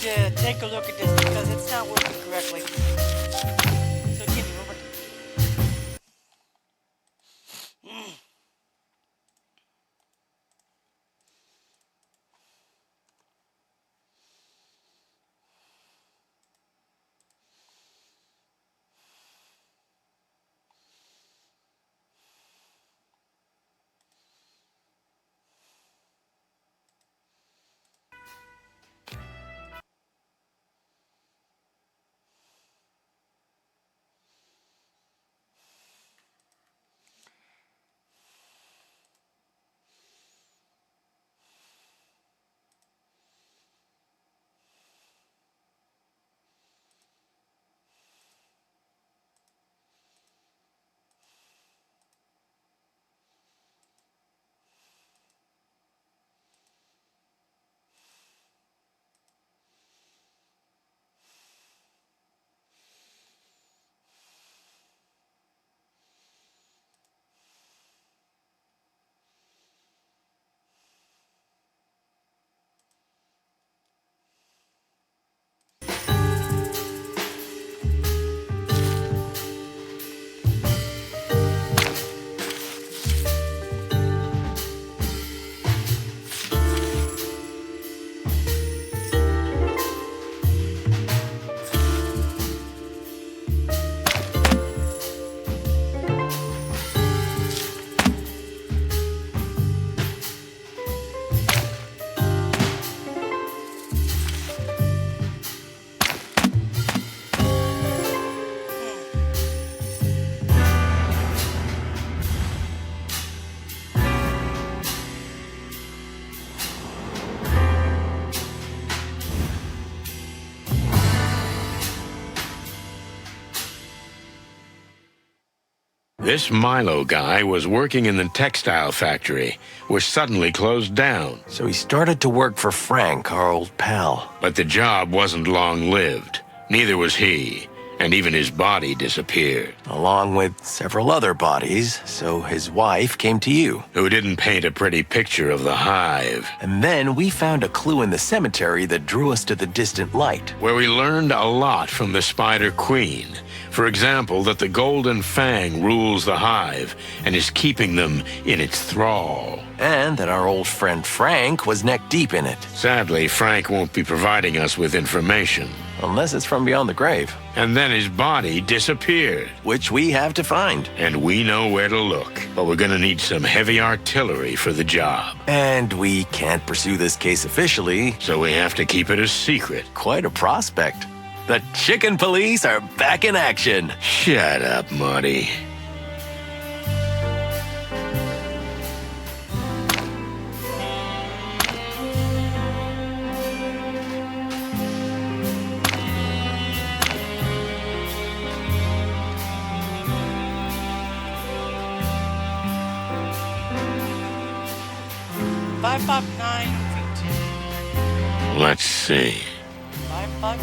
to take a look at this because it's not working correctly. So give me a moment. This Milo guy was working in the textile factory, which suddenly closed down. So he started to work for Frank, our old pal. But the job wasn't long-lived. Neither was he, and even his body disappeared. Along with several other bodies, so his wife came to you. Who didn't paint a pretty picture of the Hive. And then we found a clue in the cemetery that drew us to the distant light. Where we learned a lot from the Spider Queen. For example, that the Golden Fang rules the Hive and is keeping them in its thrall. And that our old friend Frank was neck-deep in it. Sadly, Frank won't be providing us with information. Unless it's from beyond the grave. And then his body disappeared. Which we have to find. And we know where to look. But we're gonna need some heavy artillery for the job. And we can't pursue this case officially. So we have to keep it a secret. Quite a prospect. The Chicken Police are back in action. Shut up, Marty. Five, 9 feet. Let's see. 5, 9.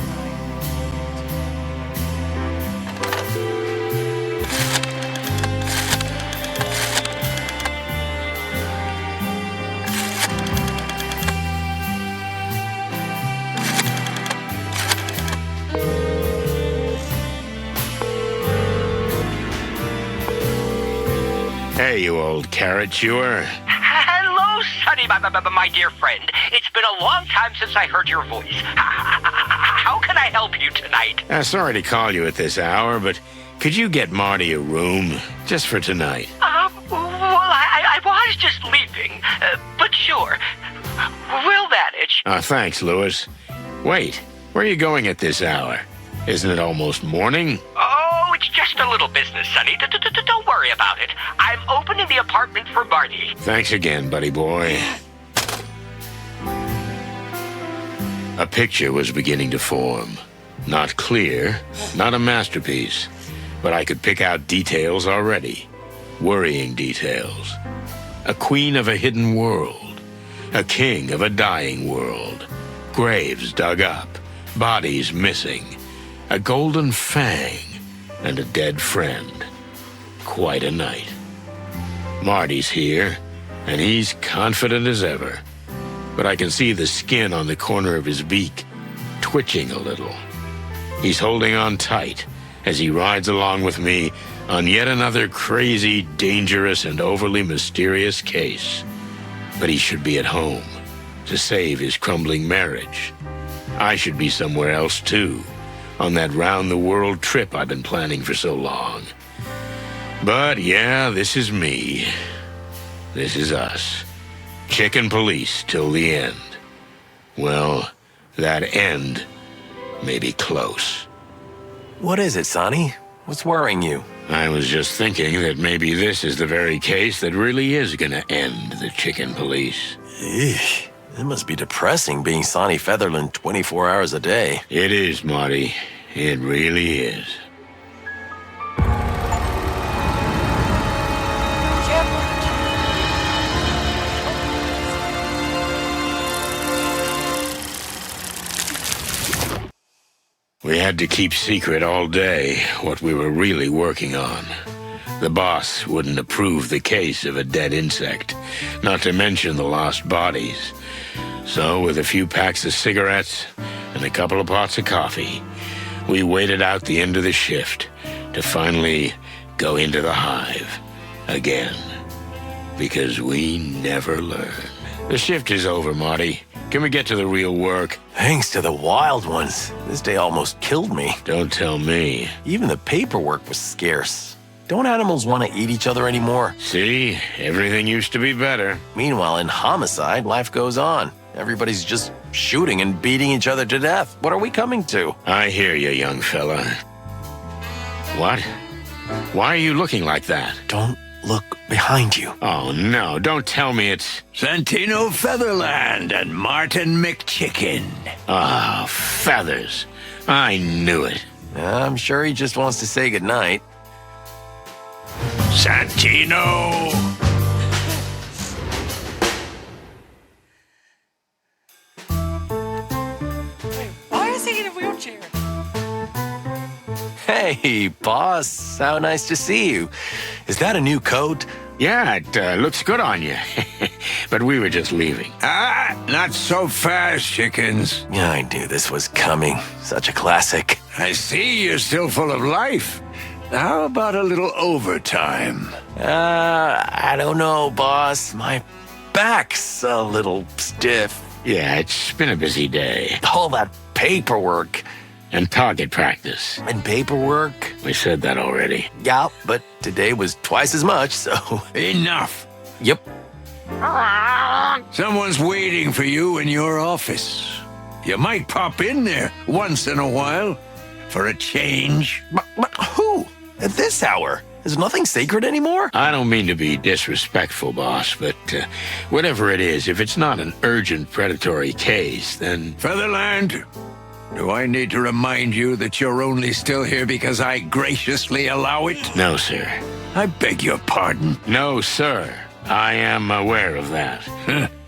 Hey, you old carrot chewer. Hello, Sonny, my dear friend. It's been a long time since I heard your voice. How can I help you tonight? Sorry to call you at this hour, but could you get Marty a room? Just for tonight. I was just leaving, but sure. We'll manage. Thanks, Lewis. Wait, where are you going at this hour? Isn't it almost morning? Oh, it's just a little business, Sonny. Don't worry about it. I'm opening the apartment for Marty. Thanks again, buddy boy. A picture was beginning to form. Not clear, not a masterpiece, but I could pick out details already. Worrying details. A queen of a hidden world. A king of a dying world. Graves dug up. Bodies missing. A golden fang. And a dead friend. Quite a night. Marty's here, and he's confident as ever. But I can see the skin on the corner of his beak twitching a little. He's holding on tight as he rides along with me on yet another crazy, dangerous, and overly mysterious case. But he should be at home to save his crumbling marriage. I should be somewhere else, too, on that round-the-world trip I've been planning for so long. But, yeah, this is me. This is us. Chicken police till the end. Well, that end may be close. What is it, Sonny? What's worrying you? I was just thinking that maybe this is the very case that really is gonna end the chicken police. Eesh, it must be depressing being Sonny Featherland 24 hours a day. It is, Marty. It really is. We had to keep secret all day what we were really working on. The boss wouldn't approve the case of a dead insect, not to mention the lost bodies. So, with a few packs of cigarettes and a couple of pots of coffee, we waited out the end of the shift to finally go into the hive again. Because we never learn. The shift is over, Marty. Can we get to the real work? Thanks to the wild ones. This day almost killed me. Don't tell me. Even the paperwork was scarce. Don't animals want to eat each other anymore? See, everything used to be better. Meanwhile, in homicide, life goes on. Everybody's just shooting and beating each other to death. What are we coming to? I hear you, young fella. What? Why are you looking like that? Don't look behind you. Oh, no, don't tell me it's... Santino Featherland and Martin McChicken. Ah, feathers. I knew it. I'm sure he just wants to say goodnight. Santino! Wait, why is he in a wheelchair? Hey, boss. How nice to see you. Is that a new coat? Yeah, it looks good on you. But we were just leaving. Ah, not so fast, chickens. Yeah, I knew this was coming. Such a classic. I see you're still full of life. How about a little overtime? I don't know, boss. My back's a little stiff. Yeah, it's been a busy day. All that paperwork. And target practice. And paperwork? We said that already. Yeah, but today was twice as much, so... Enough. Yep. Someone's waiting for you in your office. You might pop in there once in a while for a change. But who? At this hour? Is nothing sacred anymore? I don't mean to be disrespectful, boss, but whatever it is, if it's not an urgent predatory case, then... Featherland, do I need to remind you that you're only still here because I graciously allow it? No, sir. I beg your pardon. No, sir. I am aware of that.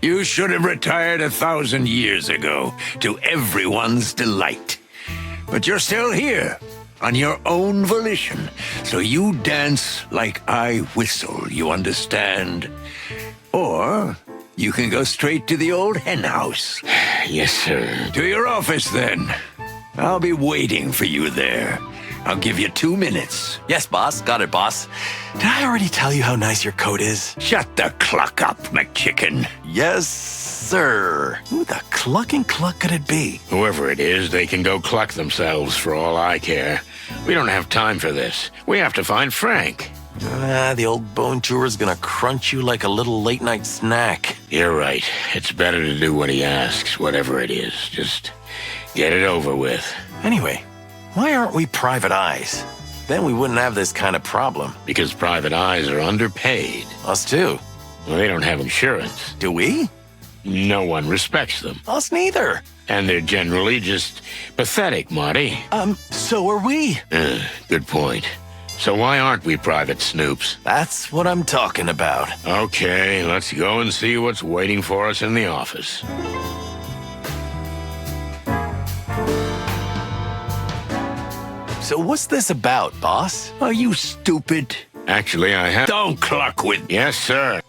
You should have retired 1,000 years ago, to everyone's delight. But you're still here, on your own volition, so you dance like I whistle, you understand? Or you can go straight to the old hen house. Yes, sir. To your office, then. I'll be waiting for you there. I'll give you 2 minutes. Yes, boss. Got it, boss. Did I already tell you how nice your coat is? Shut the cluck up, McChicken. Yes, sir. Who the clucking cluck could it be? Whoever it is, they can go cluck themselves for all I care. We don't have time for this. We have to find Frank. The old bone chewer's gonna crunch you like a little late-night snack. You're right. It's better to do what he asks, whatever it is. Just get it over with. Anyway, why aren't we private eyes? Then we wouldn't have this kind of problem. Because private eyes are underpaid. Us too. Well, they don't have insurance. Do we? No one respects them. Us neither. And they're generally just pathetic, Marty. So are we. Good point. So why aren't we private snoops? That's what I'm talking about. Okay, let's go and see what's waiting for us in the office. So what's this about, boss? Are you stupid? Actually, I have... Don't cluck with... Yes, sir.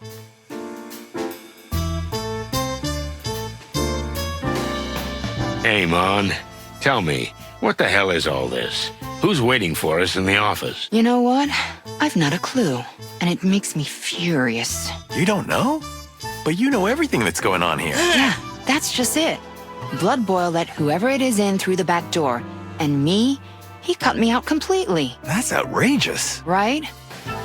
Hey, Mon. Tell me, what the hell is all this? Who's waiting for us in the office? You know what? I've not a clue, and it makes me furious. You don't know? But you know everything that's going on here. Yeah, that's just it. Blood Boy let whoever it is in through the back door, and me, he cut me out completely, That's outrageous. right?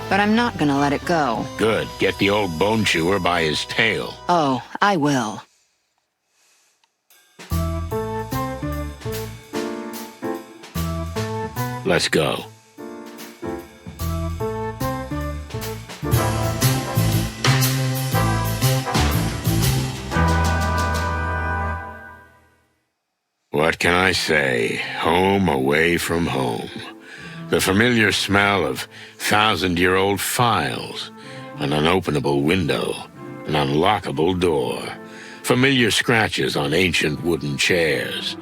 But I'm not gonna let it go. Good. Get the old bone chewer by his tail. Oh, I will. Let's go. What can I say? Home away from home. The familiar smell of thousand-year-old files, an unopenable window, an unlockable door, familiar scratches on ancient wooden chairs,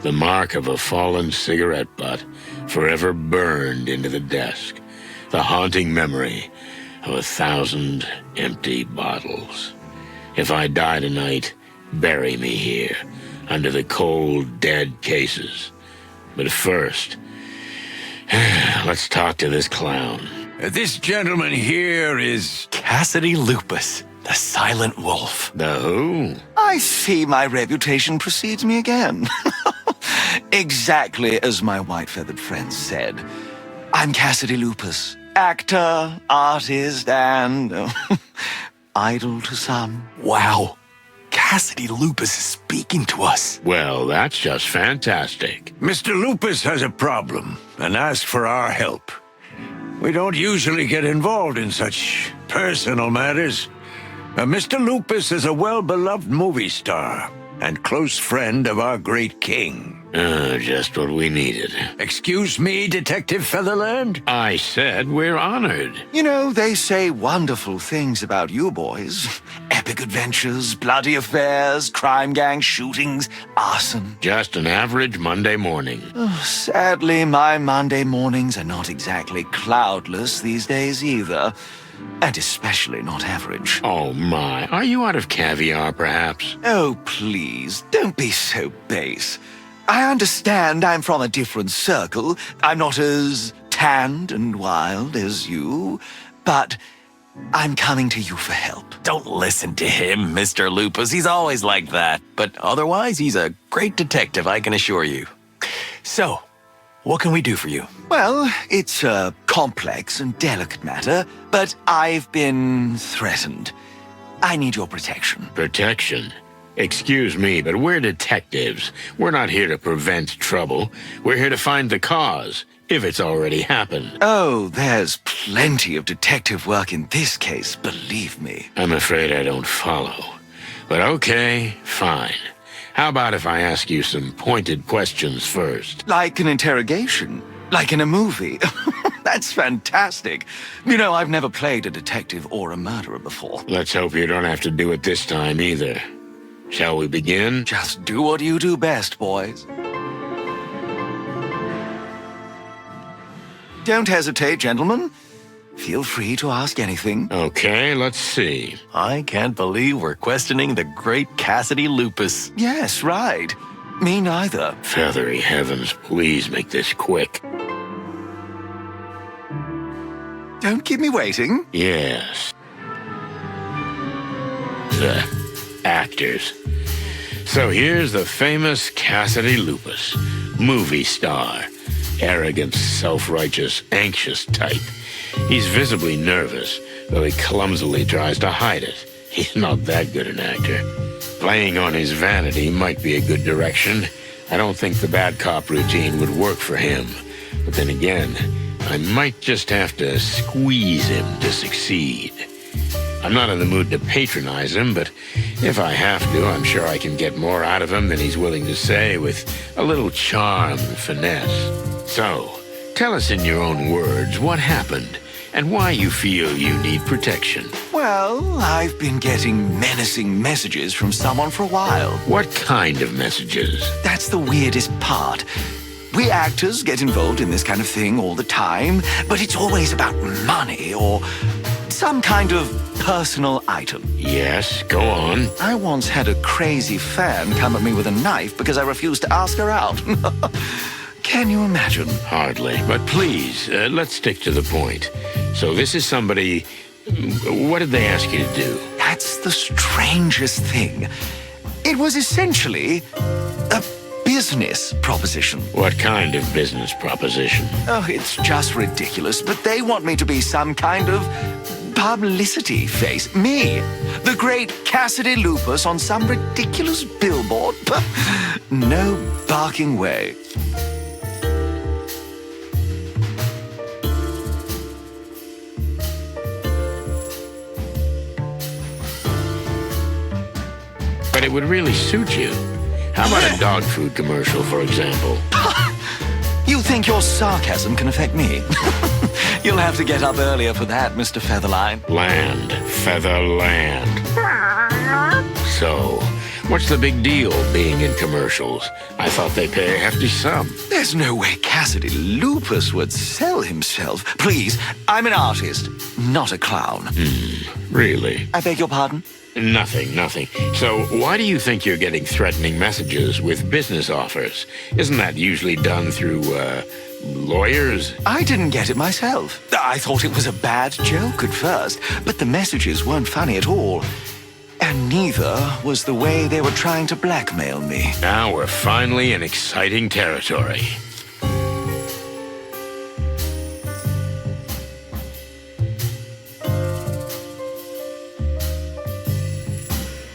the mark of a fallen cigarette butt forever burned into the desk, the haunting memory of 1,000 empty bottles. If I die tonight, bury me here, under the cold, dead cases. But first, let's talk to this clown. This gentleman here is... Cassidy Lupus, the Silent Wolf. The who? I see my reputation precedes me again. Exactly as my white-feathered friend said. I'm Cassidy Lupus, actor, artist, and idol to some. Wow. Cassidy Lupus is speaking to us. Well, that's just fantastic. Mr. Lupus has a problem and asked for our help. We don't usually get involved in such personal matters. Mr. Lupus is a well-beloved movie star and close friend of our great king. Just what we needed. Excuse me, Detective Featherland? I said we're honored. You know, they say wonderful things about you boys. Epic adventures, bloody affairs, crime gang shootings, arson. Just an average Monday morning. Sadly, my Monday mornings are not exactly cloudless these days either. And especially not average. Oh my, are you out of caviar perhaps? Oh, please, don't be so base. I understand I'm from a different circle. I'm not as tanned and wild as you, but I'm coming to you for help. Don't listen to him, Mr. Lupus. He's always like that. But otherwise, he's a great detective, I can assure you. So, what can we do for you? Well, it's a complex and delicate matter, but I've been threatened. I need your protection. Protection? Excuse me, but we're detectives. We're not here to prevent trouble. We're here to find the cause, if it's already happened. Oh, there's plenty of detective work in this case, believe me. I'm afraid I don't follow. But okay, fine. How about if I ask you some pointed questions first? Like an interrogation, like in a movie. That's fantastic. You know, I've never played a detective or a murderer before. Let's hope you don't have to do it this time either. Shall we begin? Just do what you do best, boys. Don't hesitate, gentlemen. Feel free to ask anything. Okay, let's see. I can't believe we're questioning the great Cassidy Lupus. Yes, right. Me neither. Feathery heavens, please make this quick. Don't keep me waiting. Yes. The actors. So here's the famous Cassidy Lupus, movie star. Arrogant, self-righteous, anxious type. He's visibly nervous, though he clumsily tries to hide it. He's not that good an actor. Playing on his vanity might be a good direction. I don't think the bad cop routine would work for him. But then again, I might just have to squeeze him to succeed. I'm not in the mood to patronize him, but if I have to, I'm sure I can get more out of him than he's willing to say with a little charm and finesse. So, tell us in your own words what happened and why you feel you need protection. Well, I've been getting menacing messages from someone for a while. What kind of messages? That's the weirdest part. We actors get involved in this kind of thing all the time, but it's always about money or some kind of personal item. Yes, go on. I once had a crazy fan come at me with a knife because I refused to ask her out. Can you imagine? Hardly. But please, let's stick to the point. So this is somebody... What did they ask you to do? That's the strangest thing. It was essentially a business proposition. What kind of business proposition? Oh, it's just ridiculous, but they want me to be some kind of publicity face. Me, the great Cassidy Lupus on some ridiculous billboard. No barking way. But it would really suit you. How about a dog food commercial, for example? You think your sarcasm can affect me? You'll have to get up earlier for that, Mr. Featherline. Land. Feather land. So, what's the big deal being in commercials? I thought they pay a hefty sum. There's no way Cassidy Lupus would sell himself. Please, I'm an artist, not a clown. Really? I beg your pardon? Nothing. So why do you think you're getting threatening messages with business offers? Isn't that usually done through, lawyers? I didn't get it myself. I thought it was a bad joke at first, but the messages weren't funny at all. And neither was the way they were trying to blackmail me. Now we're finally in exciting territory.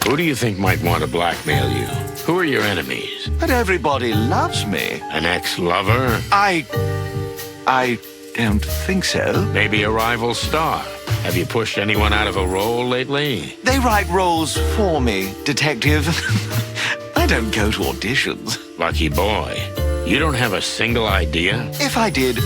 Who do you think might want to blackmail you? Who are your enemies? But everybody loves me. An ex-lover? I don't think so. Maybe a rival star? Have you pushed anyone out of a role lately? They write roles for me, detective. I don't go to auditions. Lucky boy. You don't have a single idea? If I did,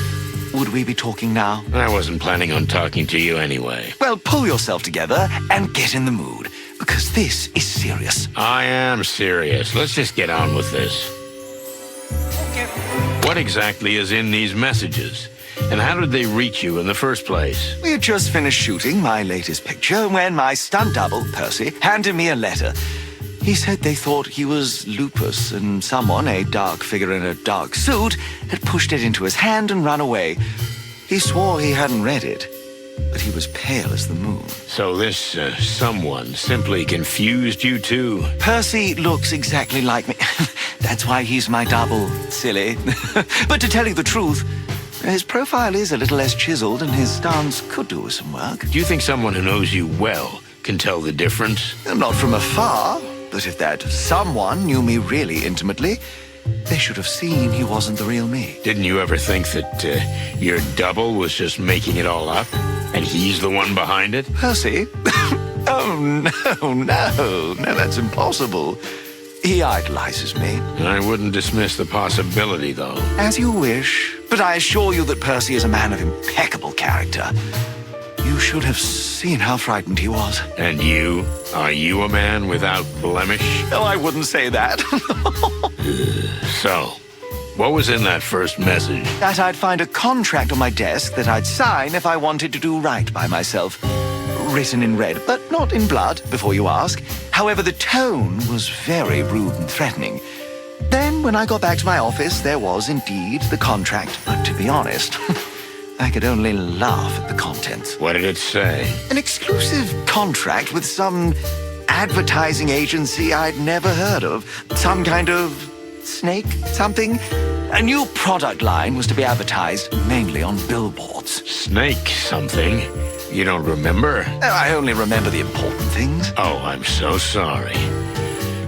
would we be talking now? I wasn't planning on talking to you anyway. Well, pull yourself together and get in the mood, because this is serious. I am serious. Let's just get on with this. Okay. What exactly is in these messages? And how did they reach you in the first place? We had just finished shooting my latest picture when my stunt double, Percy, handed me a letter. He said they thought he was Lupus, and someone, a dark figure in a dark suit, had pushed it into his hand and run away. He swore he hadn't read it, but he was pale as the moon. So this someone simply confused you two? Percy looks exactly like me. That's why he's my double, silly. But to tell you the truth, his profile is a little less chiseled, and his stance could do with some work. Do you think someone who knows you well can tell the difference? Not from afar, but if that someone knew me really intimately, they should have seen he wasn't the real me. Didn't you ever think that your double was just making it all up? And he's the one behind it? Percy? Oh, no, that's impossible. He idolizes me. I wouldn't dismiss the possibility, though. As you wish, but I assure you that Percy is a man of impeccable character. You should have seen how frightened he was. And you? Are you a man without blemish? Oh, I wouldn't say that. So, what was in that first message? That I'd find a contract on my desk that I'd sign if I wanted to do right by myself. Written in red, but not in blood, before you ask. However, the tone was very rude and threatening. Then, when I got back to my office, there was indeed the contract, but to be honest, I could only laugh at the contents. What did it say? An exclusive contract with some advertising agency I'd never heard of. Some kind of snake something. A new product line was to be advertised mainly on billboards. Snake something? You don't remember? I only remember the important things. Oh, I'm so sorry.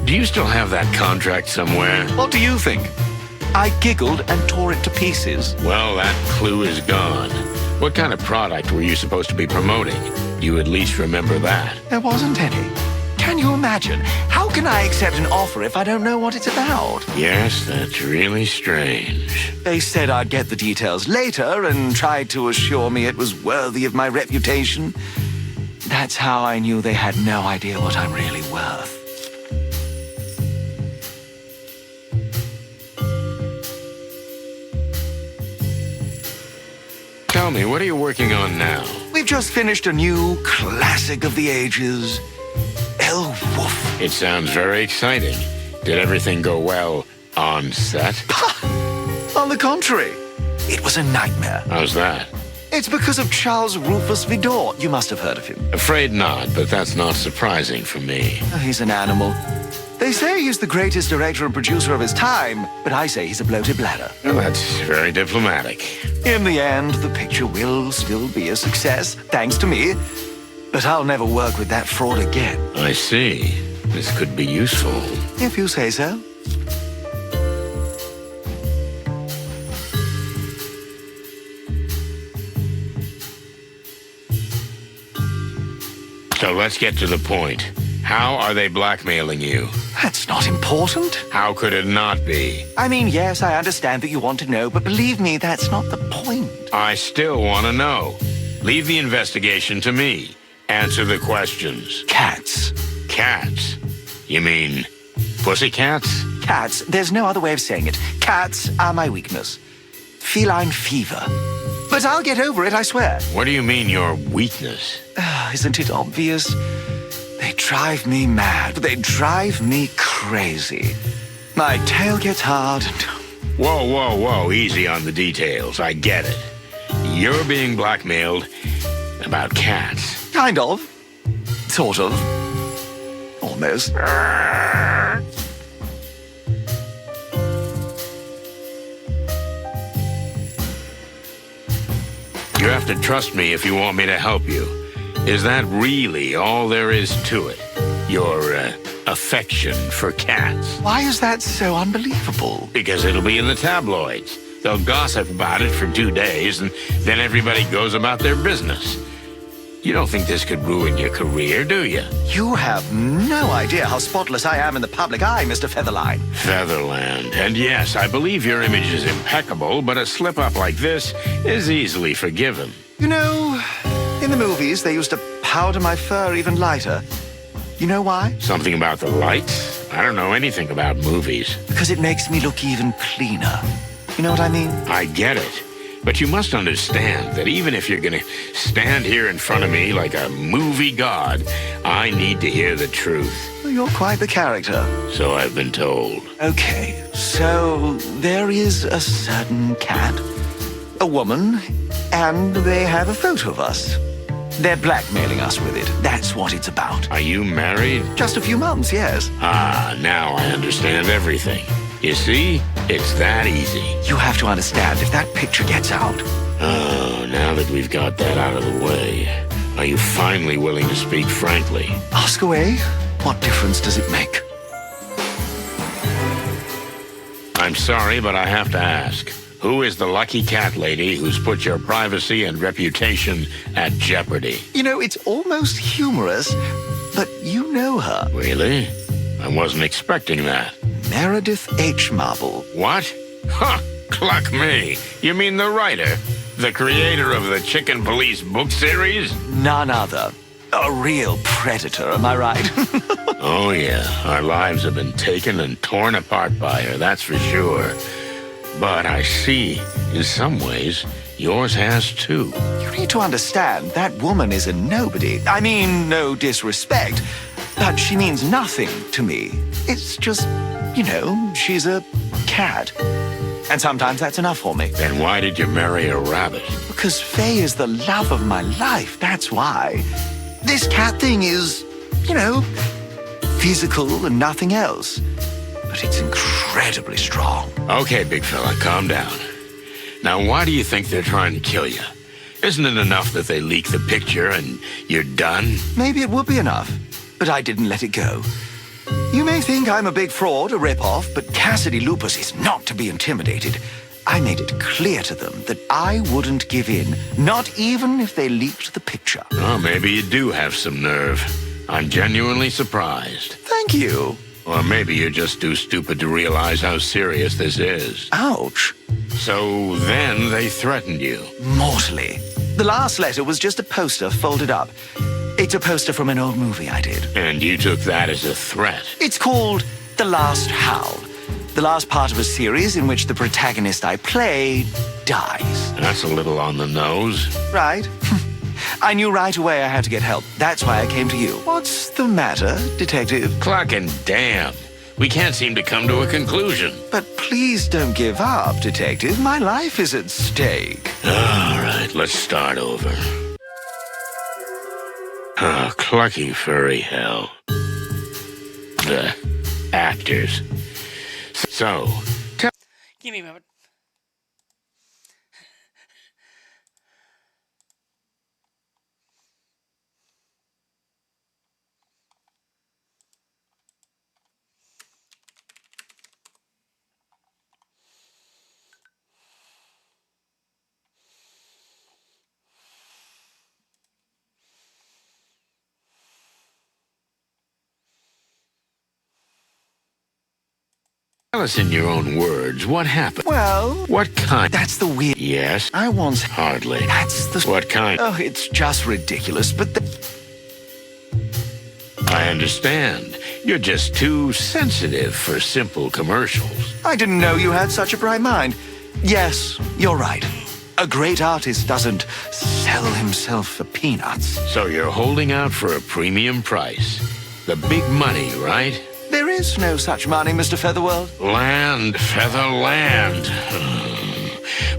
Do you still have that contract somewhere? What do you think? I giggled and tore it to pieces. Well, that clue is gone. What kind of product were you supposed to be promoting? Do you at least remember that? There wasn't any. Can you imagine? How can I accept an offer if I don't know what it's about? Yes, that's really strange. They said I'd get the details later and tried to assure me it was worthy of my reputation. That's how I knew they had no idea what I'm really worth. Tell me, what are you working on now? We've We've just finished a new classic of the ages, Elwoof. It sounds very exciting. Did everything go well on set? On the contrary, it was a nightmare. How's that? It's because of Charles Rufus Vidor. You must have heard of him. Afraid not, but that's not surprising for me. Oh, he's an animal. They say he's the greatest director and producer of his time, but I say he's a bloated bladder. Well, that's very diplomatic. In the end, the picture will still be a success, thanks to me. But I'll never work with that fraud again. I see. This could be useful. If you say so. So let's get to the point. How are they blackmailing you? That's not important. How could it not be? I mean, yes, I understand that you want to know, but believe me, that's not the point. I still want to know. Leave the investigation to me. Answer the questions. Cats. Cats? You mean pussycats? Cats. There's no other way of saying it. Cats are my weakness. Feline fever. But I'll get over it, I swear. What do you mean, your weakness? Isn't it obvious? They drive me mad. They drive me crazy. My tail gets hard. Whoa, whoa, whoa. Easy on the details. I get it. You're being blackmailed about cats. Kind of. Sort of. Almost. You have to trust me if you want me to help you. Is that really all there is to it? Your affection for cats? Why is that so unbelievable? Because it'll be in the tabloids. They'll gossip about it for 2 days, and then everybody goes about their business. You don't think this could ruin your career, do you? You have no idea how spotless I am in the public eye, Mr. Featherline. Featherland. And yes, I believe your image is impeccable, but a slip-up like this is easily forgiven. You know, in the movies, they used to powder my fur even lighter. You know why? Something about the lights? I don't know anything about movies. Because it makes me look even cleaner. You know what I mean? I get it. But you must understand that even if you're going to stand here in front of me like a movie god, I need to hear the truth. Well, you're quite the character. So I've been told. Okay, so there is a certain cat, a woman, and they have a photo of us. They're blackmailing us with it. That's what it's about. Are you married? Just a few months, yes. Ah, now I understand everything. You see? It's that easy. You have to understand, if that picture gets out... Oh, now that we've got that out of the way, are you finally willing to speak frankly? Ask away. What difference does it make? I'm sorry, but I have to ask. Who is the lucky cat lady who's put your privacy and reputation at jeopardy? You know, it's almost humorous, but you know her. Really? I wasn't expecting that. Meredith H. Marble. What? Huh, cluck me. You mean the writer? The creator of the Chicken Police book series? None other. A real predator, am I right? Oh, yeah. Our lives have been taken and torn apart by her, that's for sure. But I see, in some ways, yours has too. You need to understand, that woman is a nobody. I mean, no disrespect, but she means nothing to me. It's just, you know, she's a cat. And sometimes that's enough for me. Then why did you marry a rabbit? Because Faye is the love of my life, that's why. This cat thing is, you know, physical and nothing else. But it's incredibly strong. Okay, big fella, calm down. Now, why do you think they're trying to kill you? Isn't it enough that they leak the picture and you're done? Maybe it would be enough, but I didn't let it go. You may think I'm a big fraud, a rip-off, but Cassidy Lupus is not to be intimidated. I made it clear to them that I wouldn't give in, not even if they leaked the picture. Oh, maybe you do have some nerve. I'm genuinely surprised. Thank you. Or maybe you're just too stupid to realize how serious this is. Ouch. So then they threatened you. Mortally. The last letter was just a poster folded up. It's a poster from an old movie I did. And you took that as a threat. It's called The Last Howl. The last part of a series in which the protagonist I play dies. That's a little on the nose. Right? I knew right away I had to get help. That's why I came to you. What's the matter, Detective? Clucking damn. We can't seem to come to a conclusion. But please don't give up, Detective. My life is at stake. All right, let's start over. Oh, clucky furry hell. The actors. So, Give me a moment. tell us in your own words, what happened? Well, What kind? that's the weird... Yes? I once... Hardly. That's the... What kind? Oh, it's just ridiculous, but I understand. You're just too sensitive for simple commercials. I didn't know you had such a bright mind. Yes, you're right. A great artist doesn't sell himself for peanuts. So you're holding out for a premium price. The big money, right? There is no such money, Mr. Featherworld. Land, feather, land.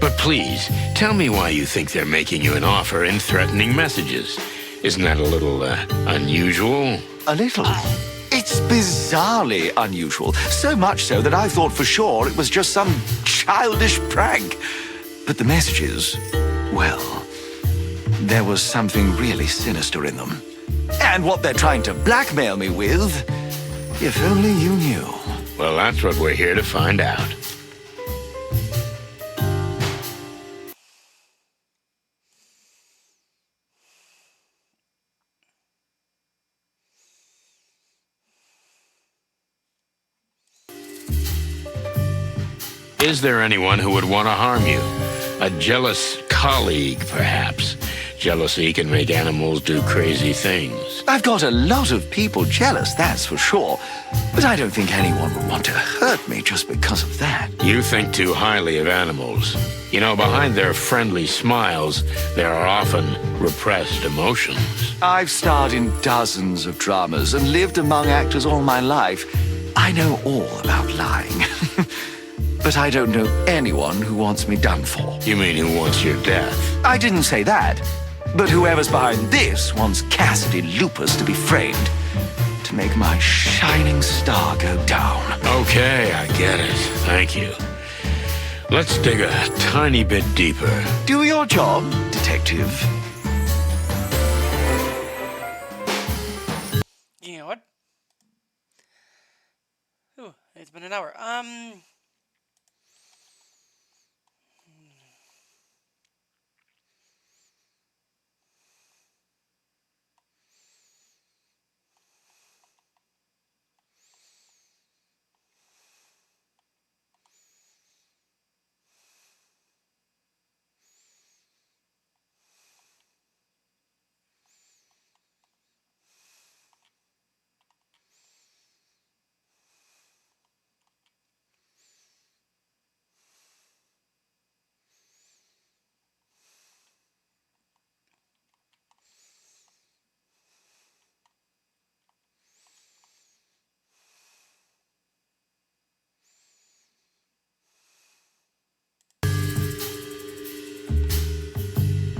But please, tell me why you think they're making you an offer in threatening messages. Isn't that a little, unusual? A little. It's bizarrely unusual. So much so that I thought for sure it was just some childish prank. But the messages, well, there was something really sinister in them. And what they're trying to blackmail me with, if only you knew. Well, that's what we're here to find out. Is there anyone who would want to harm you? A jealous colleague, perhaps. Jealousy can make animals do crazy things. I've got a lot of people jealous, that's for sure. But I don't think anyone would want to hurt me just because of that. You think too highly of animals. You know, behind their friendly smiles, there are often repressed emotions. I've starred in dozens of dramas and lived among actors all my life. I know all about lying. But I don't know anyone who wants me done for. You mean who wants your death? I didn't say that. But whoever's behind this wants Cassidy Lupus to be framed to make my shining star go down. Okay, I get it. Thank you. Let's dig a tiny bit deeper. Do your job, detective. You know what? Ooh, it's been an hour.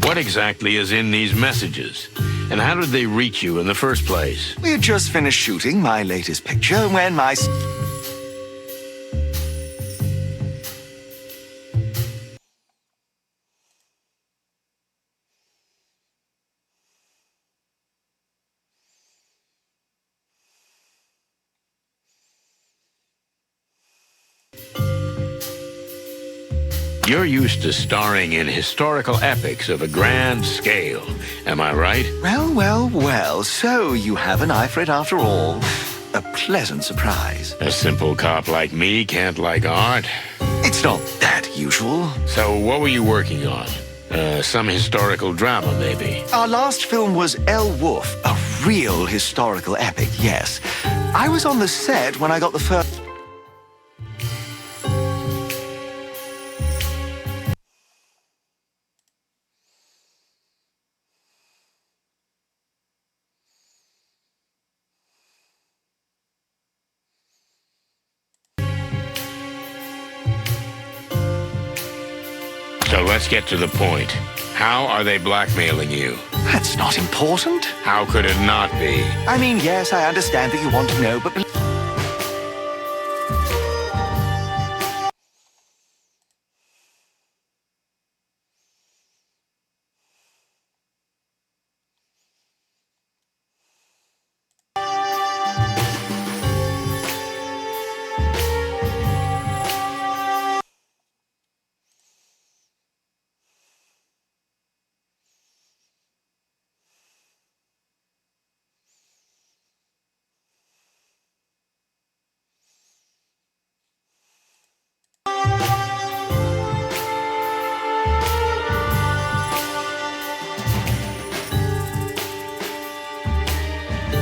What exactly is in these messages? And how did they reach you in the first place? We had just finished shooting my latest picture when my... You're used to starring in historical epics of a grand scale. Am I right? Well, so you have an eye for it after all. A pleasant surprise. A simple cop like me can't like art. It's not that usual. So what were you working on? Some historical drama, maybe? Our last film was El Wolf, a real historical epic, yes. I was on the set when I got the first... So let's get to the point. How are they blackmailing you? That's not important. How could it not be? I mean, yes, I understand that you want to know, but...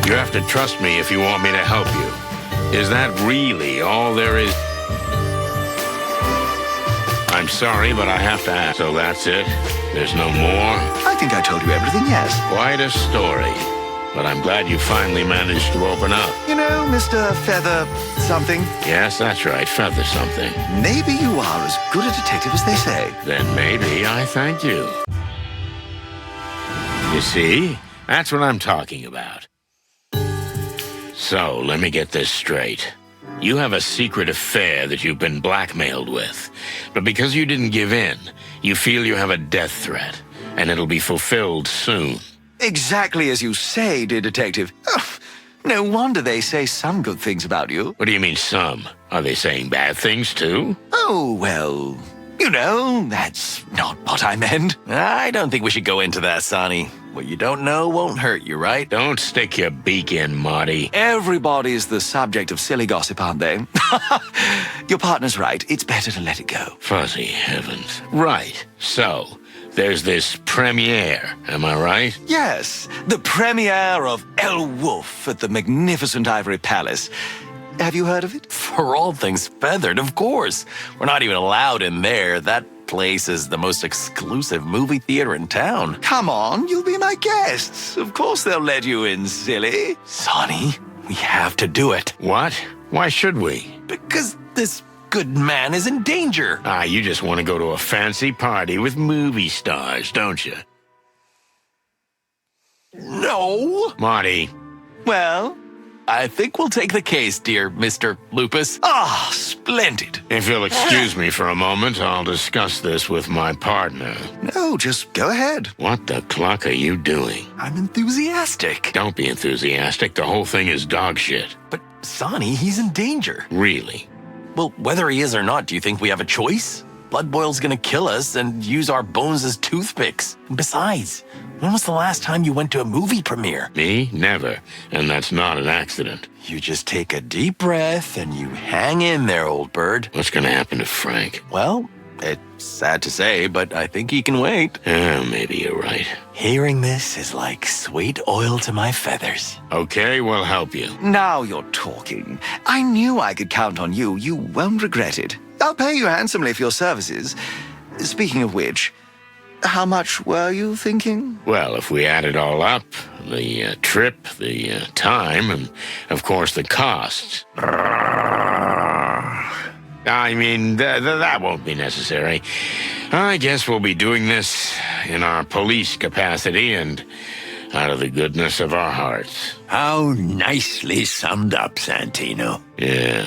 You have to trust me if you want me to help you. Is that really all there is? I'm sorry, but I have to ask. So that's it? There's no more? I think I told you everything, yes. Quite a story. But I'm glad you finally managed to open up. You know, Mr. Feather something, Yes, that's right. Feather something. maybe you are as good a detective as they say. Then maybe I thank you. You see? That's what I'm talking about. So, let me get this straight. You have a secret affair that you've been blackmailed with. But because you didn't give in, you feel you have a death threat, and it'll be fulfilled soon. Exactly as you say, dear detective. Oh, no wonder they say some good things about you. What do you mean some? Are they saying bad things too? Oh, well, you know, that's not what I meant. I don't think we should go into that, Sonny. What you don't know won't hurt you, right? Don't stick your beak in, Marty. Everybody's the subject of silly gossip, aren't they? Your partner's right. It's better to let it go. Fuzzy heavens. Right. So, there's this premiere, am I right? Yes, the premiere of El Wolf at the magnificent Ivory Palace. Have you heard of it? For all things feathered, of course. We're not even allowed in there. That place is the most exclusive movie theater in town. Come on, you'll be my guests. Of course they'll let you in, silly. Sonny, we have to do it. What? Why should we? Because this good man is in danger. Ah, you just want to go to a fancy party with movie stars, don't you? No. Marty, Well, I think we'll take the case, dear Mr. Lupus. splendid. if you'll excuse me for a moment, I'll discuss this with my partner. No, just go ahead. What the cluck are you doing? I'm enthusiastic. Don't be enthusiastic. The whole thing is dog shit. But, Sonny, he's in danger. Really. Well, whether he is or not, do you think we have a choice? Blood Boil's gonna kill us and use our bones as toothpicks. And besides, when was the last time you went to a movie premiere? Me? Never. And that's not an accident. You just take a deep breath and you hang in there, old bird. What's gonna happen to Frank? Well, it's sad to say, but I think he can wait. Maybe you're right. Hearing this is like sweet oil to my feathers. Okay, we'll help you. Now you're talking. I knew I could count on you. You won't regret it. I'll pay you handsomely for your services. Speaking of which, how much were you thinking? Well, if we add it all up, the trip, the time, and of course the costs. I mean, that won't be necessary. I guess we'll be doing this in our police capacity and out of the goodness of our hearts. How nicely summed up, Santino. Yeah.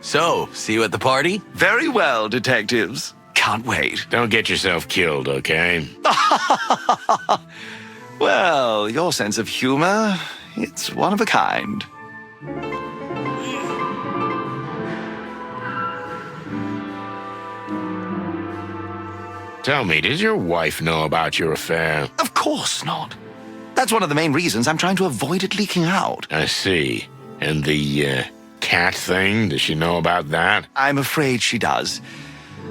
So, see you at the party? Very well, detectives. Can't wait. Don't get yourself killed, okay? Well, your sense of humor, it's one of a kind. Tell me, does your wife know about your affair? Of course not. That's one of the main reasons I'm trying to avoid it leaking out. I see. And the cat thing, does she know about that? I'm afraid she does.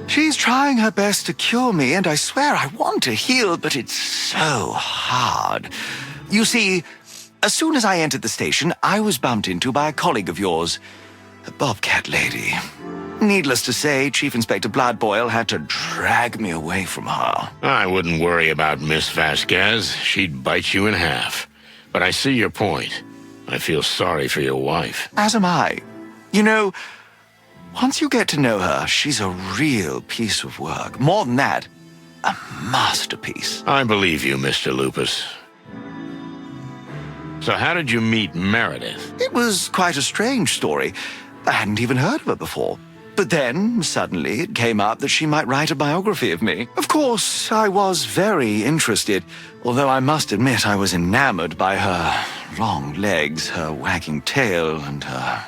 She's trying her best to cure me, and I swear I want to heal, but it's so hard. You see, as soon as I entered the station, I was bumped into by a colleague of yours, a bobcat lady. Needless to say, Chief Inspector Bloodboil had to drag me away from her. I wouldn't worry about Miss Vasquez. She'd bite you in half. But I see your point. I feel sorry for your wife. As am I. You know, once you get to know her, she's a real piece of work. More than that, a masterpiece. I believe you, Mr. Lupus. So how did you meet Meredith? It was quite a strange story. I hadn't even heard of her before. But then, suddenly, it came up that she might write a biography of me. Of course, I was very interested, although I must admit I was enamored by her long legs, her wagging tail, and her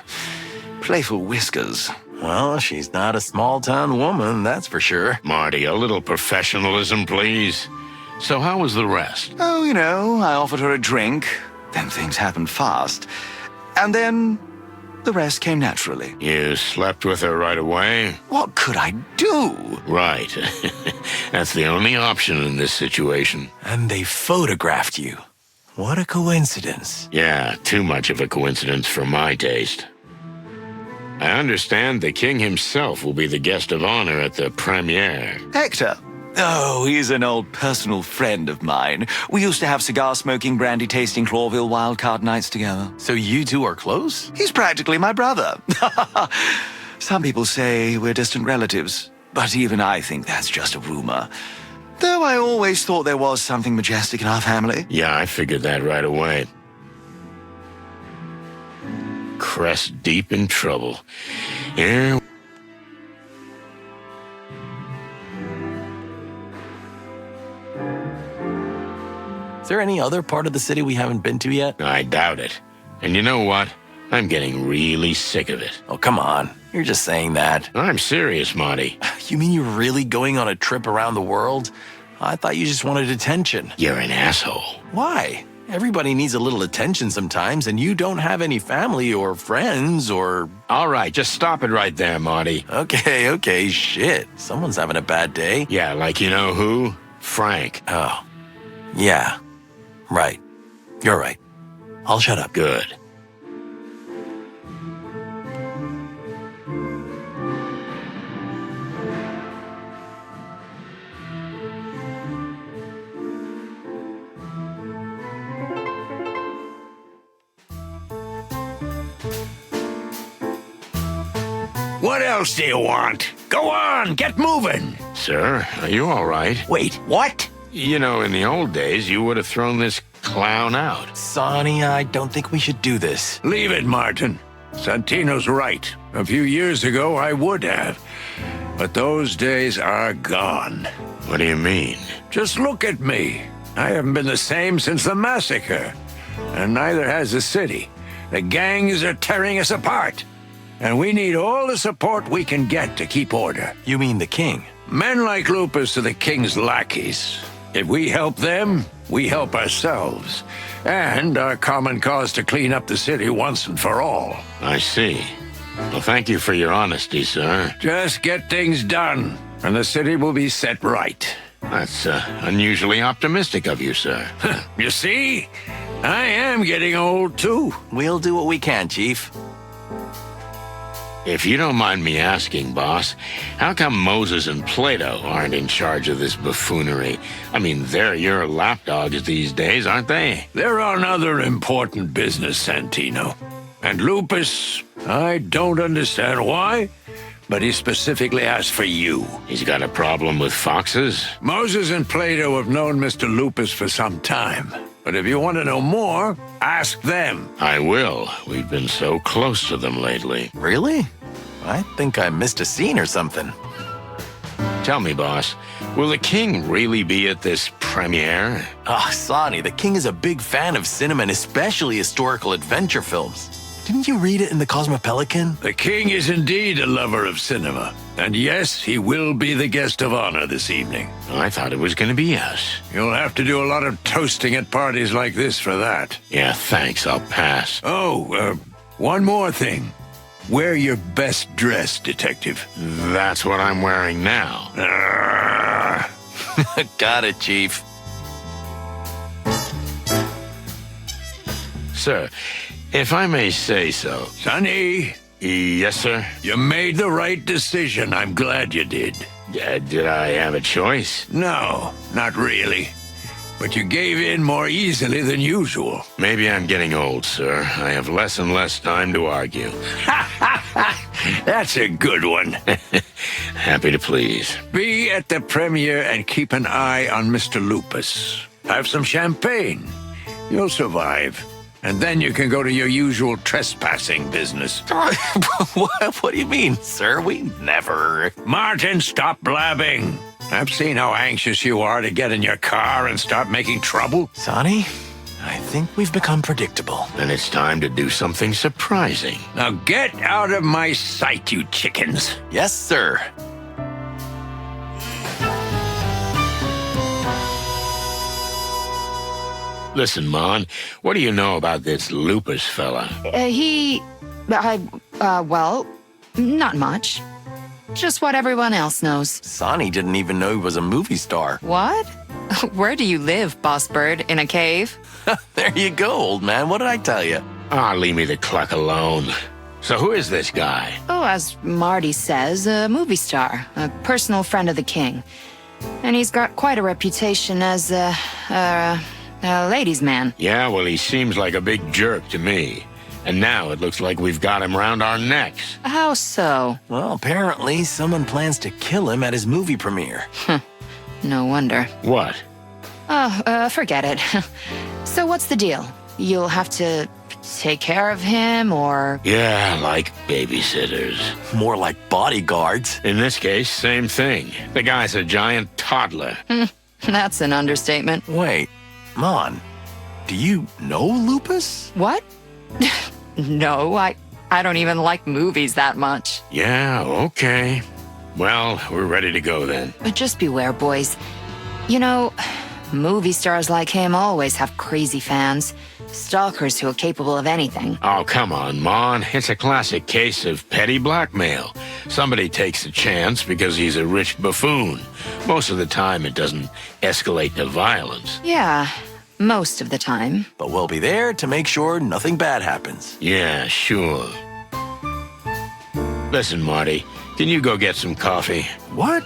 playful whiskers. Well, she's not a small-town woman, that's for sure. Marty, a little professionalism, please. So how was the rest? Oh, you know, I offered her a drink. Then things happened fast. And then the rest came naturally. You slept with her right away? What could I do? Right. That's the only option in this situation. And they photographed you. What a coincidence. Yeah, too much of a coincidence for my taste. I understand the king himself will be the guest of honor at the premiere. Hector. Oh, he's an old personal friend of mine. We used to have cigar-smoking, brandy-tasting Clawville wildcard nights together. So you two are close? He's practically my brother. Some people say we're distant relatives, but even I think that's just a rumor. Though I always thought there was something majestic in our family. Yeah, I figured that right away. Crest deep in trouble. Here. Is there any other part of the city we haven't been to yet? I doubt it. And you know what? I'm getting really sick of it. Oh, come on. You're just saying that. I'm serious, Marty. You mean you're really going on a trip around the world? I thought you just wanted attention. You're an asshole. Why? Everybody needs a little attention sometimes, and you don't have any family or friends or... All right, just stop it right there, Marty. Okay, shit. Someone's having a bad day. Yeah, like you know who? Frank. Oh, yeah. Right. You're right. I'll shut up. Good. What else do you want? Go on, get moving. Sir, are you all right? Wait, what? You know, in the old days, you would have thrown this clown out. Sonny, I don't think we should do this. Leave it, Martin. Santino's right. A few years ago, I would have. But those days are gone. What do you mean? Just look at me. I haven't been the same since the massacre. And neither has the city. The gangs are tearing us apart. And we need all the support we can get to keep order. You mean the king? Men like Lupus are the king's lackeys. If we help them, we help ourselves. And our common cause to clean up the city once and for all. I see. Well, thank you for your honesty, sir. Just get things done, and the city will be set right. That's unusually optimistic of you, sir. You see? I am getting old, too. We'll do what we can, Chief. If you don't mind me asking, boss, how come Moses and Plato aren't in charge of this buffoonery? I mean, they're your lapdogs these days, aren't they? They're on other important business, Santino. And Lupus, I don't understand why, but he specifically asked for you. He's got a problem with foxes? Moses and Plato have known Mr. Lupus for some time. But if you want to know more, ask them. I will. We've been so close to them lately. Really? I think I missed a scene or something. Tell me, boss, will the king really be at this premiere? Sonny, the king is a big fan of cinema and especially historical adventure films. Didn't you read it in the Cosmopelican? The king is indeed a lover of cinema. And yes, he will be the guest of honor this evening. I thought it was going to be us. You'll have to do a lot of toasting at parties like this for that. Yeah, thanks. I'll pass. Oh, one more thing. Wear your best dress, detective. That's what I'm wearing now. Got it, Chief. Sir, if I may say so. Sonny, Yes, sir? you made the right decision. I'm glad you did. Did I have a choice? No, not really. But you gave in more easily than usual. Maybe I'm getting old, sir. I have less and less time to argue. That's a good one. Happy Happy to please. Be at the premiere and keep an eye on Mr. Lupus. Have some champagne. You'll survive. And then you can go to your usual trespassing business. What do you mean, sir? We never... Martin, stop blabbing. I've seen how anxious you are to get in your car and start making trouble. Sonny, I think we've become predictable. Then it's time to do something surprising. Now get out of my sight, you chickens. Yes, sir. Listen, Mon, what do you know about this Lupus fella? Well, not much. Just what everyone else knows. Sonny didn't even know he was a movie star. What? Where do you live, Boss Bird? In a cave? There you go, old man. What did I tell you? Ah, leave me the cluck alone. So who is this guy? Oh, as Marty says, a movie star, a personal friend of the king. And he's got quite a reputation as a ladies' man. Yeah, well, he seems like a big jerk to me. And now it looks like we've got him round our necks. How so? Well, apparently someone plans to kill him at his movie premiere. No wonder. What? Oh, forget it. So what's the deal? You'll have to take care of him, or... Yeah, like babysitters. More like bodyguards. In this case, same thing. The guy's a giant toddler. That's an understatement. Wait, Mon, do you know Lupus? What? No, I don't even like movies that much. Yeah, okay. Well, we're ready to go then. But just beware, boys. You know, movie stars like him always have crazy fans. Stalkers who are capable of anything. Oh, come on, Mon. It's a classic case of petty blackmail. Somebody takes a chance because he's a rich buffoon. Most of the time, it doesn't escalate to violence. Yeah, most of the time. But we'll be there to make sure nothing bad happens. Yeah, sure. Listen, Marty, can you go get some coffee? What?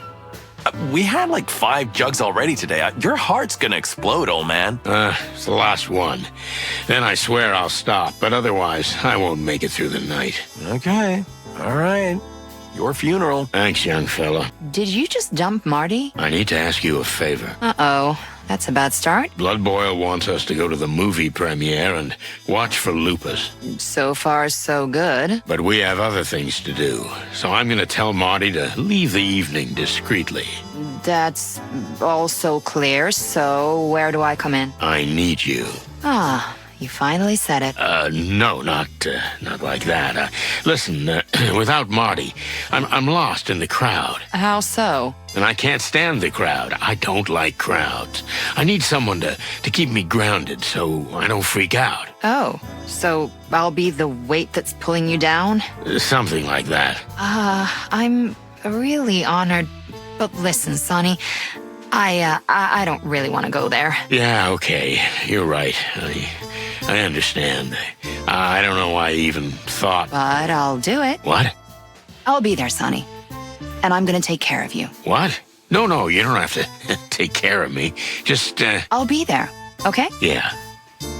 We had like 5 jugs already today. Your heart's gonna explode, old man. It's the last one. Then I swear I'll stop, but otherwise, I won't make it through the night. Okay. All right. Your funeral. Thanks, young fella. Did you just dump Marty? I need to ask you a favor. Uh-oh. That's a bad start. Blood Boil wants us to go to the movie premiere and watch for Lupus. So far, so good. But we have other things to do, so I'm going to tell Marty to leave the evening discreetly. That's all so clear, so where do I come in? I need you. Ah, you finally said it. No, not like that. Listen, without Marty, I'm lost in the crowd. How so? And I can't stand the crowd. I don't like crowds. I need someone to keep me grounded so I don't freak out. Oh, so I'll be the weight that's pulling you down? Something like that. I'm really honored. But listen, Sonny, I don't really want to go there. Yeah, okay. You're right. I understand. I don't know why I even thought. But I'll do it. What? I'll be there, Sonny. And I'm gonna take care of you. What? No, you don't have to take care of me. Just, I'll be there, okay? Yeah.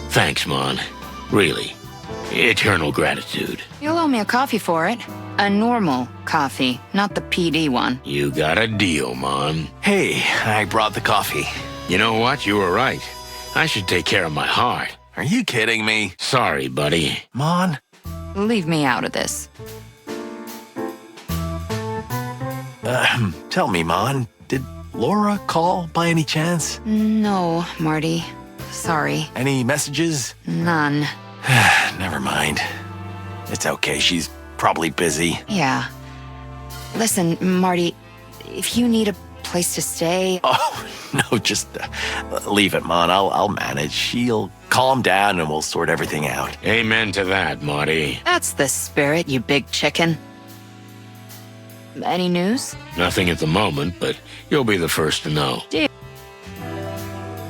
Thanks, Mon. Really. Eternal gratitude. You'll owe me a coffee for it. A normal coffee, not the PD one. You got a deal, Mon. Hey, I brought the coffee. You know what? You were right. I should take care of my heart. Are you kidding me? Sorry, buddy. Mon? Leave me out of this. Tell me, Mon, did Laura call by any chance? No, Marty. Sorry. Any messages? None. Never mind. It's okay, she's probably busy. Yeah. Listen, Marty, if you need a place to stay... Oh, no, just leave it, Mon. I'll manage. She'll calm down and we'll sort everything out. Amen to that, Marty. That's the spirit, you big chicken. Any news? Nothing at the moment, but you'll be the first to know. Deal.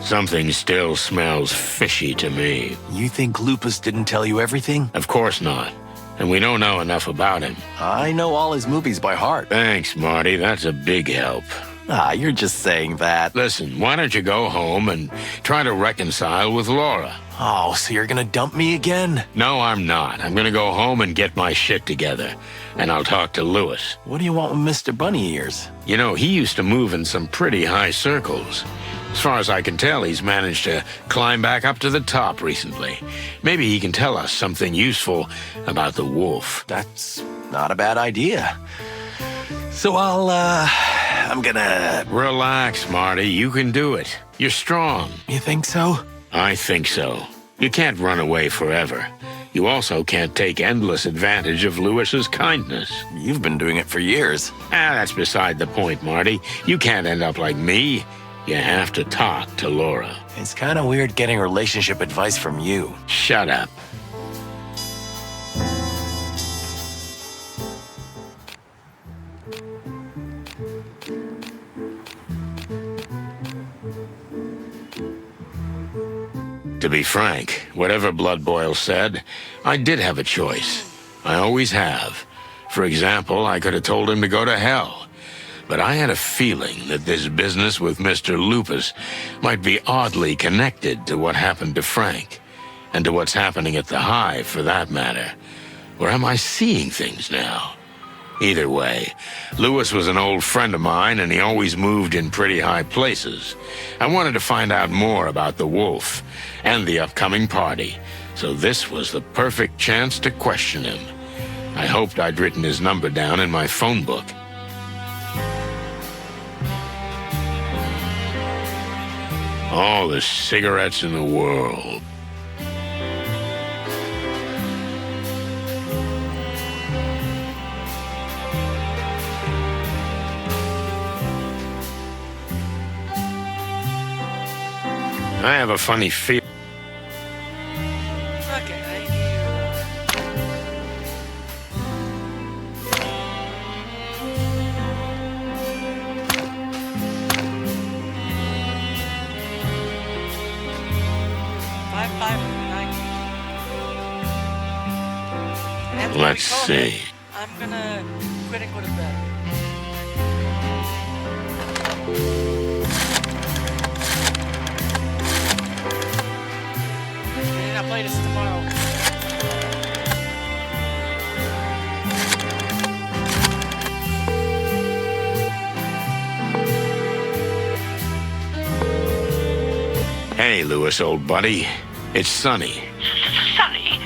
Something still smells fishy to me. You think Lupus didn't tell you everything? Of course not. And we don't know enough about him. I know all his movies by heart. Thanks, Marty. That's a big help. Ah, you're just saying that. Listen, why don't you go home and try to reconcile with Laura? Oh, so you're gonna dump me again? No, I'm not. I'm gonna go home and get my shit together. And I'll talk to Lewis. What do you want with Mr. Bunny Ears? You know, he used to move in some pretty high circles. As far as I can tell, he's managed to climb back up to the top recently. Maybe he can tell us something useful about the wolf. That's not a bad idea. So I'm gonna... Relax, Marty. You can do it. You're strong. You think so? I think so. You can't run away forever. You also can't take endless advantage of Lewis's kindness. You've been doing it for years. That's beside the point, Marty. You can't end up like me. You have to talk to Laura. It's kind of weird getting relationship advice from you. Shut up. To be frank, whatever Blood Boil said, I did have a choice. I always have. For example, I could have told him to go to hell. But I had a feeling that this business with Mr. Lupus might be oddly connected to what happened to Frank, and to what's happening at the Hive, for that matter. Or am I seeing things now? Either way, Lewis was an old friend of mine, and he always moved in pretty high places. I wanted to find out more about the wolf and the upcoming party, so this was the perfect chance to question him. I hoped I'd written his number down in my phone book. All the cigarettes in the world. I have a funny feeling. Okay, I hear. Let's see. I'm gonna quit and go to bed. And I'll play this tomorrow. Hey, Lewis, old buddy. It's Sonny. Sonny,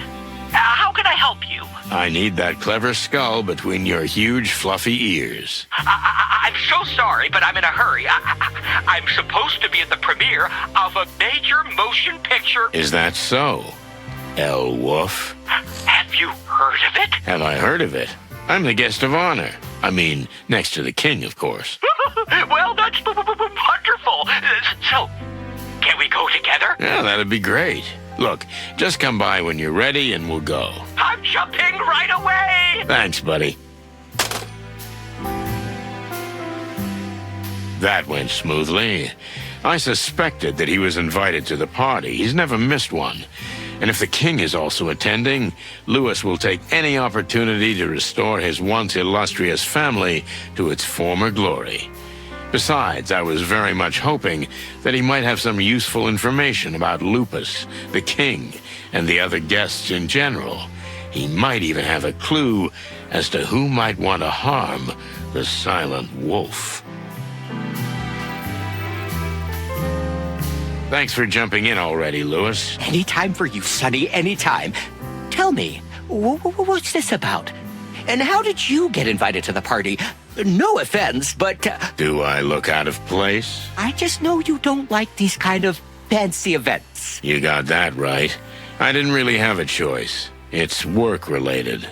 how can I help you? I need that clever skull between your huge, fluffy ears. I'm so sorry, but I'm in a hurry. I'm supposed to be at the premiere of a major motion picture. Is that so, El Wolf? Have you heard of it? Have I heard of it? I'm the guest of honor. I mean, next to the king, of course. Well, that's wonderful. So, can we go together? Yeah, that'd be great. Look, just come by when you're ready and we'll go. I'm jumping right away! Thanks, buddy. That went smoothly. I suspected that he was invited to the party. He's never missed one. And if the king is also attending, Lewis will take any opportunity to restore his once illustrious family to its former glory. Besides, I was very much hoping that he might have some useful information about Lupus, the king, and the other guests in general. He might even have a clue as to who might want to harm the silent wolf. Thanks for jumping in already, Lewis. Anytime for you, Sonny, anytime. Tell me, what's this about? And how did you get invited to the party? No offense, but... Do I look out of place? I just know you don't like these kind of fancy events. You got that right. I didn't really have a choice. It's work-related.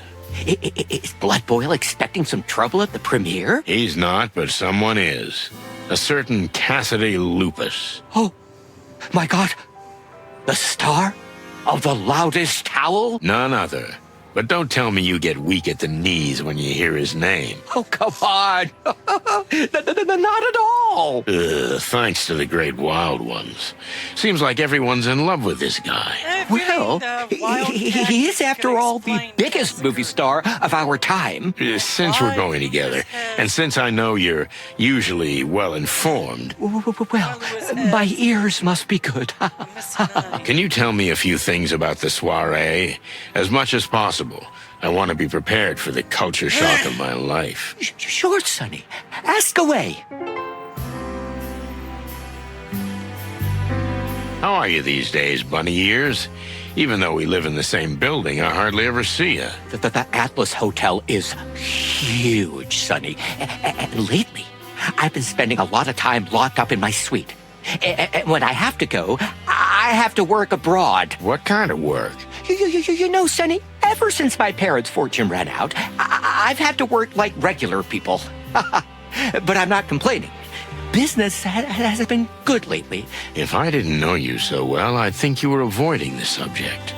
Is Blood Boil expecting some trouble at the premiere? He's not, but someone is. A certain Cassidy Lupus. Oh, my God. The star of the loudest howl? None other. But don't tell me you get weak at the knees when you hear his name. Oh, come on. Not at all. all. Thanks to the Great Wild Ones. Seems like everyone's in love with this guy. Well, he is, after all, the biggest movie star of our time. Since we're going together, and since I know you're usually well-informed, Well, my ears must be good. can you tell me a few things about the soiree? As much as possible. I want to be prepared for the culture shock of my life. Sure, Sonny. Ask away. How are you these days, bunny ears? Even though we live in the same building, I hardly ever see you. The Atlas Hotel is huge, Sonny. And lately, I've been spending a lot of time locked up in my suite. And when I have to go, I have to work abroad. What kind of work? You know, Sonny, ever since my parents' fortune ran out, I've had to work like regular people. But I'm not complaining. Business has been good lately. If I didn't know you so well, I'd think you were avoiding the subject.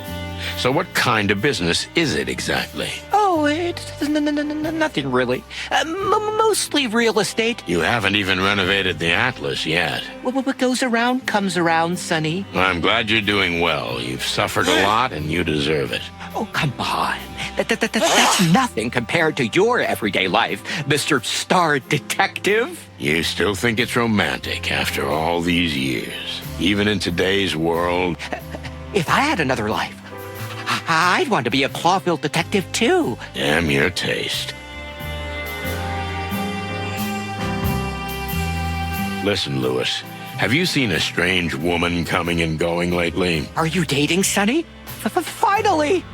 So what kind of business is it exactly? Oh, it's nothing really. Mostly real estate. You haven't even renovated the Atlas yet. What goes around comes around, Sonny. I'm glad you're doing well. You've suffered a lot and you deserve it. Oh, come on. That's nothing compared to your everyday life, Mr. Star Detective. You still think it's romantic after all these years, even in today's world? If I had another life, I'd want to be a Clawville detective, too. Damn your taste. Listen, Lewis, have you seen a strange woman coming and going lately? Are you dating, Sonny? Finally!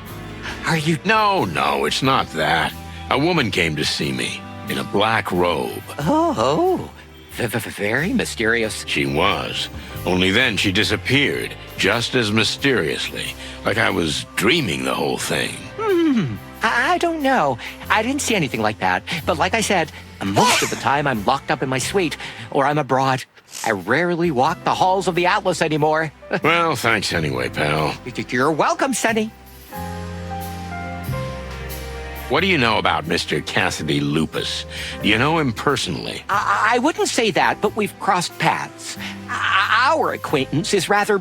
Are you... No, it's not that. A woman came to see me in a black robe. Oh. Very mysterious. She was. Only then she disappeared, just as mysteriously, like I was dreaming the whole thing. I don't know. I didn't see anything like that. But like I said, most of the time I'm locked up in my suite, or I'm abroad. I rarely walk the halls of the Atlas anymore. Well, thanks anyway, pal. You're welcome, Sonny. What do you know about Mr. Cassidy Lupus? Do you know him personally? I wouldn't say that, but we've crossed paths. Our acquaintance is rather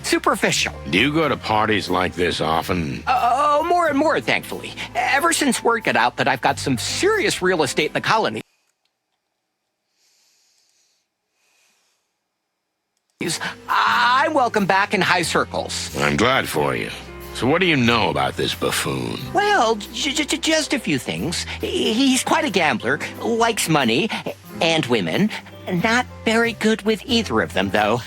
superficial. Do you go to parties like this often? Oh, more and more, thankfully. Ever since word got out that I've got some serious real estate in the colony, I'm welcome back in high circles. I'm glad for you. So what do you know about this buffoon? Well, just a few things. He's quite a gambler, likes money and women. Not very good with either of them, though.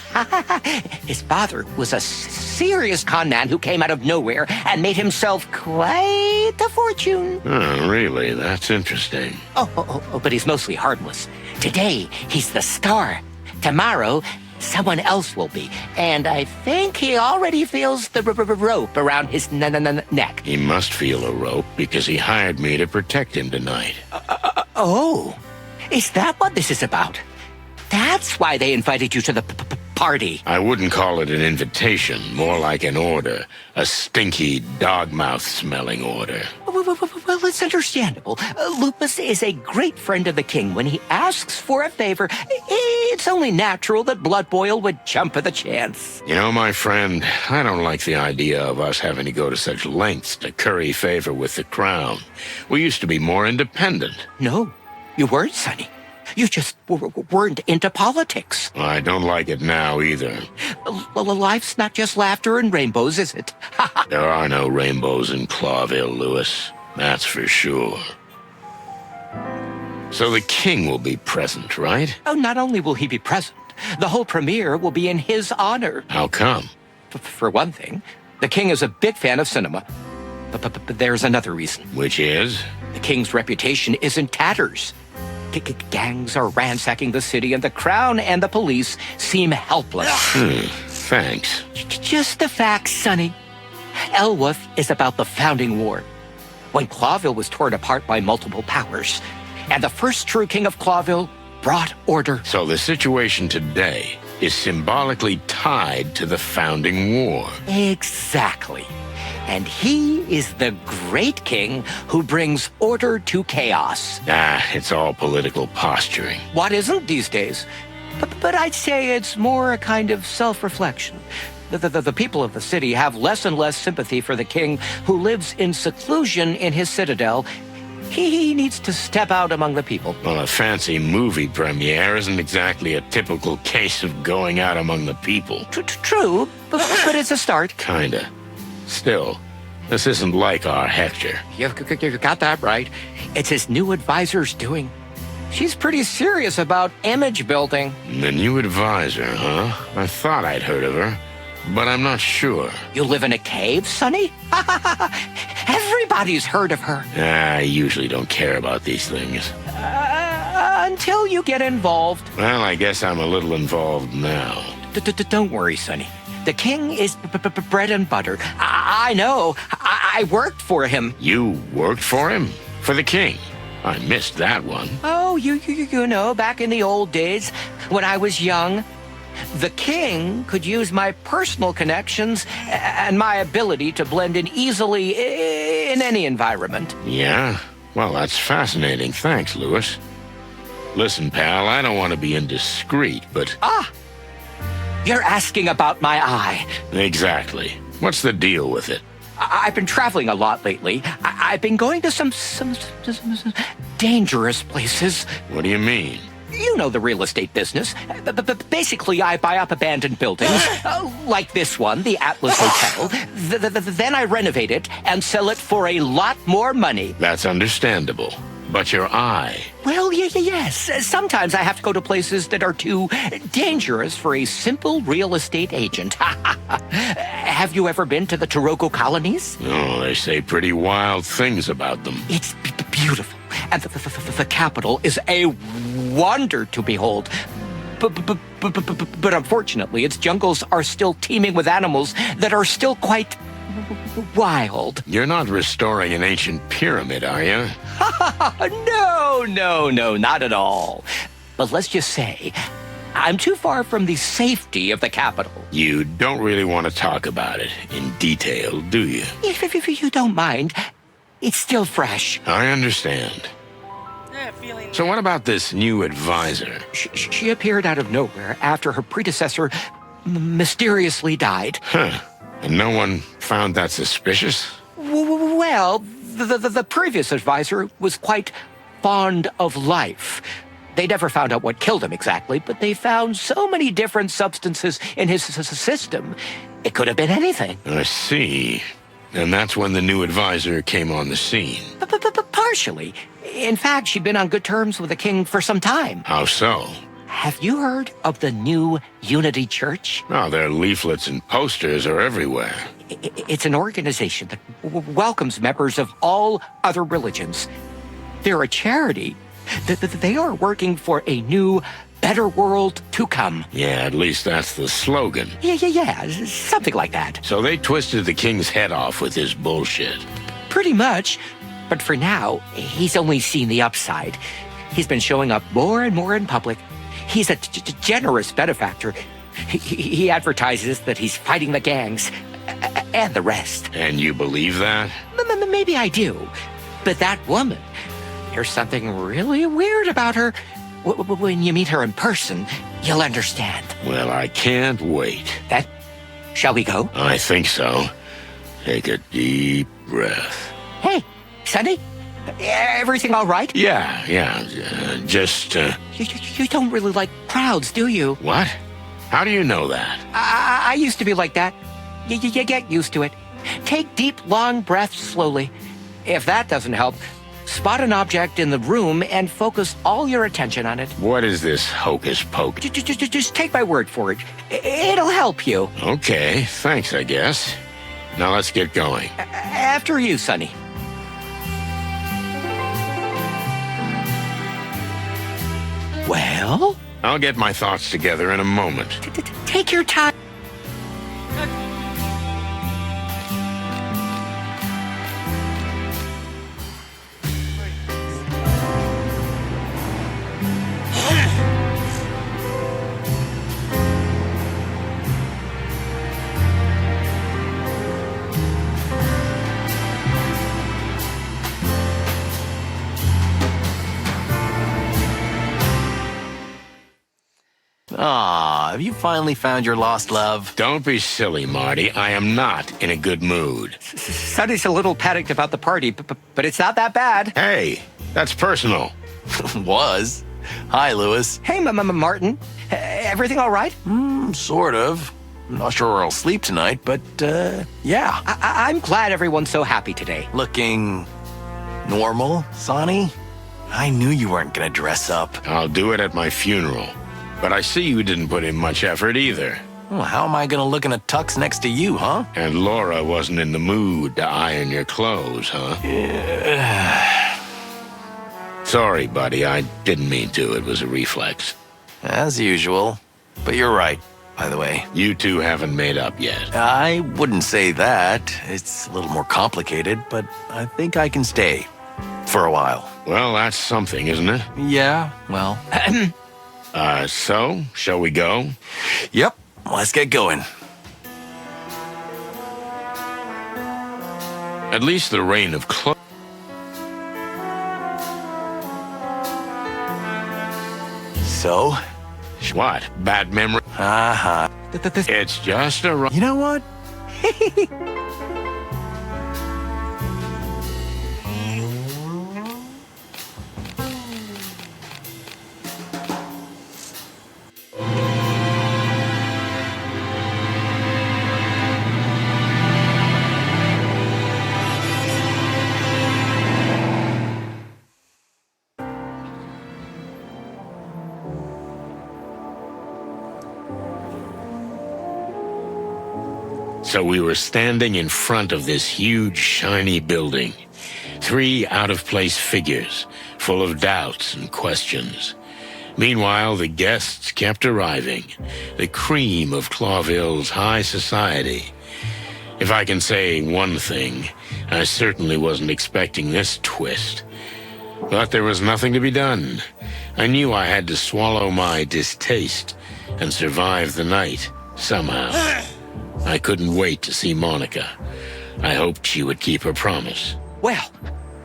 His father was a serious con man who came out of nowhere and made himself quite a fortune. Oh, really? That's interesting. Oh, but he's mostly harmless. Today, he's the star. Tomorrow, someone else will be. And I think he already feels the rope around his neck. He must feel a rope because he hired me to protect him tonight. Oh, is that what this is about? That's why they invited you to the party. I wouldn't call it an invitation, more like an order. A stinky, dog-mouth-smelling order. Well, it's understandable. Lupus is a great friend of the king. When he asks for a favor, it's only natural that Blood Boil would jump at the chance. You know, my friend, I don't like the idea of us having to go to such lengths to curry favor with the crown. We used to be more independent. No, you weren't, Sonny. You just weren't into politics. I don't like it now either. Life's not just laughter and rainbows, is it? There are no rainbows in Clawville, Lewis. That's for sure. So the king will be present, right? Oh, not only will he be present, the whole premiere will be in his honor. How come? For one thing, the king is a big fan of cinema. But there's another reason. Which is? The king's reputation is in tatters. Gangs are ransacking the city, and the crown and the police seem helpless. Thanks. Just the facts, Sonny. Elwoof is about the founding war, when Clawville was torn apart by multiple powers, and the first true king of Clawville brought order. So the situation today is symbolically tied to the founding war. Exactly. And he is the great king who brings order to chaos. It's all political posturing. What isn't these days? But I'd say it's more a kind of self-reflection. The people of the city have less and less sympathy for the king who lives in seclusion in his citadel. He needs to step out among the people. Well, a fancy movie premiere isn't exactly a typical case of going out among the people. True, but it's a start. Kinda. Still, this isn't like our Hector. You got that right. It's his new advisor's doing. She's pretty serious about image building. The new advisor, huh? I thought I'd heard of her, but I'm not sure. You live in a cave, Sonny? Everybody's heard of her. I usually don't care about these things. Until you get involved. Well, I guess I'm a little involved now. Don't worry, Sonny. The king is bread and butter. I know. I worked for him. You worked for him? For the king? I missed that one. Oh, you know, back in the old days, when I was young, the king could use my personal connections and my ability to blend in easily in any environment. Yeah? Well, that's fascinating. Thanks, Lewis. Listen, pal, I don't want to be indiscreet, but... You're asking about my eye. Exactly. What's the deal with it? I've been traveling a lot lately. I've been going to some dangerous places. What do you mean? You know the real estate business. Basically, I buy up abandoned buildings, like this one, the Atlas Hotel. Then I renovate it and sell it for a lot more money. That's understandable. But your eye... Well, yes. Sometimes I have to go to places that are too dangerous for a simple real estate agent. Have you ever been to the Taroko colonies? Oh, they say pretty wild things about them. It's beautiful. And the capital is a wonder to behold. But unfortunately, its jungles are still teeming with animals that are still quite wild. You're not restoring an ancient pyramid, are you? No, not at all. But let's just say, I'm too far from the safety of the capital. You don't really want to talk about it in detail, do you? If you don't mind, it's still fresh. I understand. Yeah, feeling... So what about this new advisor? She appeared out of nowhere after her predecessor mysteriously died. Huh. And no one found that suspicious? Well, the previous advisor was quite fond of life. They never found out what killed him exactly, but they found so many different substances in his system. It could have been anything. I see. And that's when the new advisor came on the scene. Partially. In fact, she'd been on good terms with the king for some time. How so? Have you heard of the new Unity Church? Oh, their leaflets and posters are everywhere. It's an organization that welcomes members of all other religions. They're a charity. They are working for a new, better world to come. Yeah, at least that's the slogan. Yeah, something like that. So they twisted the king's head off with his bullshit. Pretty much. But for now, he's only seen the upside. He's been showing up more and more in public. He's a generous benefactor. He advertises that he's fighting the gangs and the rest. And you believe that? Maybe I do. But that woman, there's something really weird about her. When you meet her in person, you'll understand. Well, I can't wait. Shall we go? I think so. Take a deep breath. Hey, Sonny, everything all right? Yeah, just, You don't really like crowds, do you? What? How do you know that? I used to be like that. You get used to it. Take deep, long breaths slowly. If that doesn't help, spot an object in the room and focus all your attention on it. What is this hocus pocus? Just take my word for it. It'll help you. Okay, thanks, I guess. Now let's get going. After you, Sonny. Well? I'll get my thoughts together in a moment. Take your time. Aw, have you finally found your lost love? Don't be silly, Marty. I am not in a good mood. Sonny's a little panicked about the party, but it's not that bad. Hey, that's personal. Was. Hi, Lewis. Hey, Martin. Everything all right? Sort of. I'm not sure where I'll sleep tonight, but, yeah. I'm glad everyone's so happy today. Looking normal, Sonny? I knew you weren't gonna dress up. I'll do it at my funeral. But I see you didn't put in much effort either. Well, how am I gonna look in a tux next to you, huh? And Laura wasn't in the mood to iron your clothes, huh? Sorry, buddy. I didn't mean to. It was a reflex. As usual. But you're right, by the way. You two haven't made up yet. I wouldn't say that. It's a little more complicated, but I think I can stay. For a while. Well, that's something, isn't it? Yeah, well. So, shall we go? Yep, let's get going. At least the reign of clothes. So? What? Bad memory? Uh-huh. It's just a... You know what? So we were standing in front of this huge, shiny building. 3 out-of-place figures, full of doubts and questions. Meanwhile, the guests kept arriving, the cream of Clawville's high society. If I can say one thing, I certainly wasn't expecting this twist. But there was nothing to be done. I knew I had to swallow my distaste and survive the night, somehow. I couldn't wait to see Monica. I hoped she would keep her promise. Well,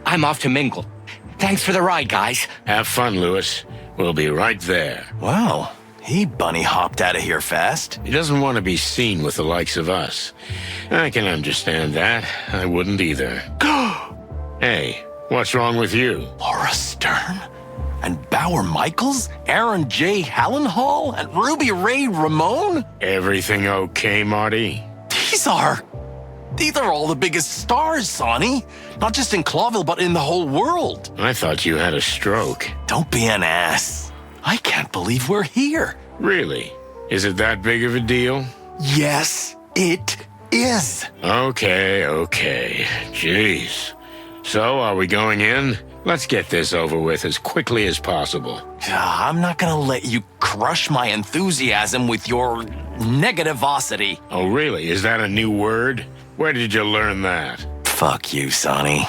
I'm off to mingle. Thanks for the ride, guys. Have fun, Lewis. We'll be right there. Wow, he bunny hopped out of here fast. He doesn't want to be seen with the likes of us. I can understand that. I wouldn't either. Hey, what's wrong with you? Laura Stern? And Bauer Michaels? Aaron J. Hallenhall? And Ruby Ray Ramone? Everything okay, Marty? These are all the biggest stars, Sonny. Not just in Clawville, but in the whole world. I thought you had a stroke. Don't be an ass. I can't believe we're here. Really? Is it that big of a deal? Yes, it is. Okay. Jeez. So, are we going in? Let's get this over with as quickly as possible. I'm not gonna let you crush my enthusiasm with your negativosity. Oh, really? Is that a new word? Where did you learn that? Fuck you, Sonny.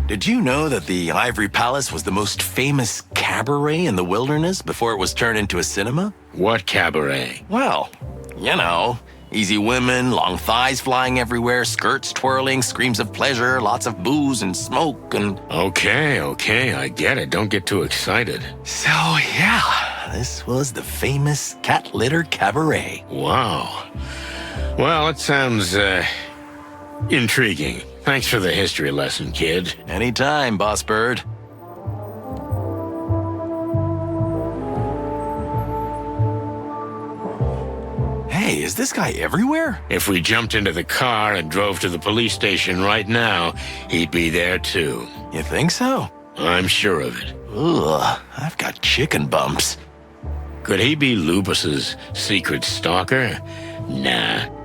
Did you know that the Ivory Palace was the most famous cabaret in the wilderness before it was turned into a cinema? What cabaret? Well, you know, easy women, long thighs flying everywhere, skirts twirling, screams of pleasure, lots of booze and smoke and... Okay, I get it. Don't get too excited. So, yeah, this was the famous Cat Litter Cabaret. Wow. Well, it sounds, intriguing. Thanks for the history lesson, kid. Anytime, Boss Bird. Hey, is this guy everywhere? If we jumped into the car and drove to the police station right now, he'd be there too. You think so? I'm sure of it. Ugh, I've got chicken bumps. Could he be Lupus's secret stalker? Nah.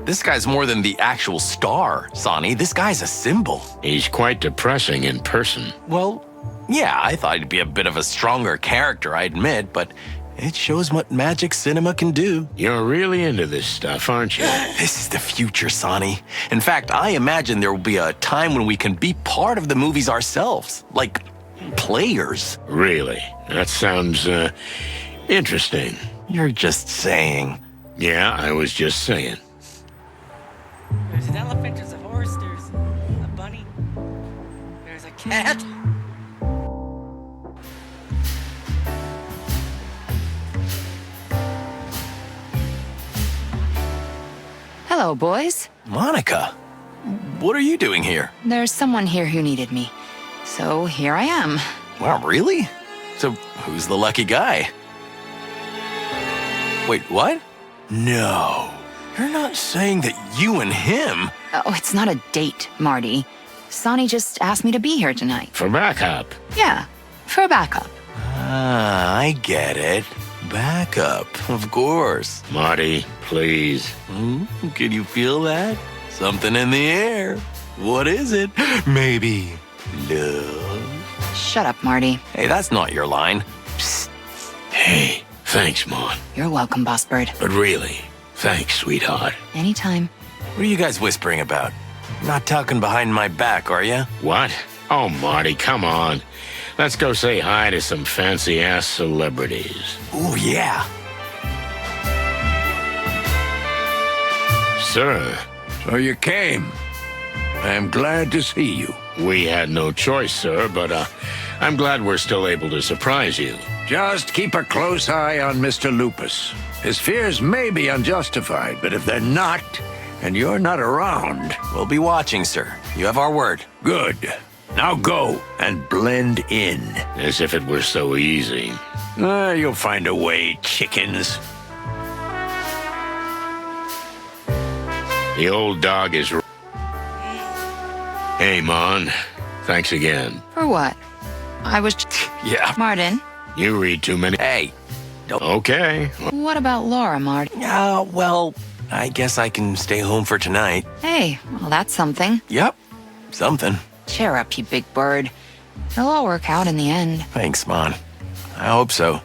This guy's more than the actual star, Sonny. This guy's a symbol. He's quite depressing in person. Well, yeah, I thought he'd be a bit of a stronger character, I admit, but it shows what magic cinema can do. You're really into this stuff, aren't you? This is the future, Sonny. In fact, I imagine there will be a time when we can be part of the movies ourselves, like players. Really? That sounds, interesting. You're just saying. Yeah, I was just saying. There's an elephant, there's a horse, there's a bunny, there's a cat. Hello, boys. Monica, what are you doing here? There's someone here who needed me. So here I am. Wow, really? So who's the lucky guy? Wait, what? No. You're not saying that you and him... Oh, it's not a date, Marty. Sonny just asked me to be here tonight. For backup. Yeah, for a backup. Ah, I get it. Backup, of course. Marty, please. Can you feel that? Something in the air. What is it? Maybe love? Shut up, Marty. Hey, that's not your line. Psst. Hey, thanks, Mon. You're welcome, Boss Bird. But really, thanks, sweetheart. Anytime. What are you guys whispering about? You're not talking behind my back, are you? What? Oh, Marty, come on. Let's go say hi to some fancy-ass celebrities. Oh, yeah. Sir, So you came. I am glad to see you. we had no choice, sir, but I'm glad we're still able to surprise you. Just keep a close eye on Mr. Lupus. His fears may be unjustified, but if they're not, and you're not around, We'll be watching, sir. You have our word. good. Now go and blend in. As if it were so easy. You'll find a way, chickens. The old dog is... Hey, Mon. Thanks again. For what? I was... Yeah. Martin, You read too many... Hey. Okay. what about Laura, Marty? Well, I guess I can stay home for tonight. Hey, well, that's something. Yep. Something. Cheer up, you big bird. It'll all work out in the end. Thanks, Mon. I hope so.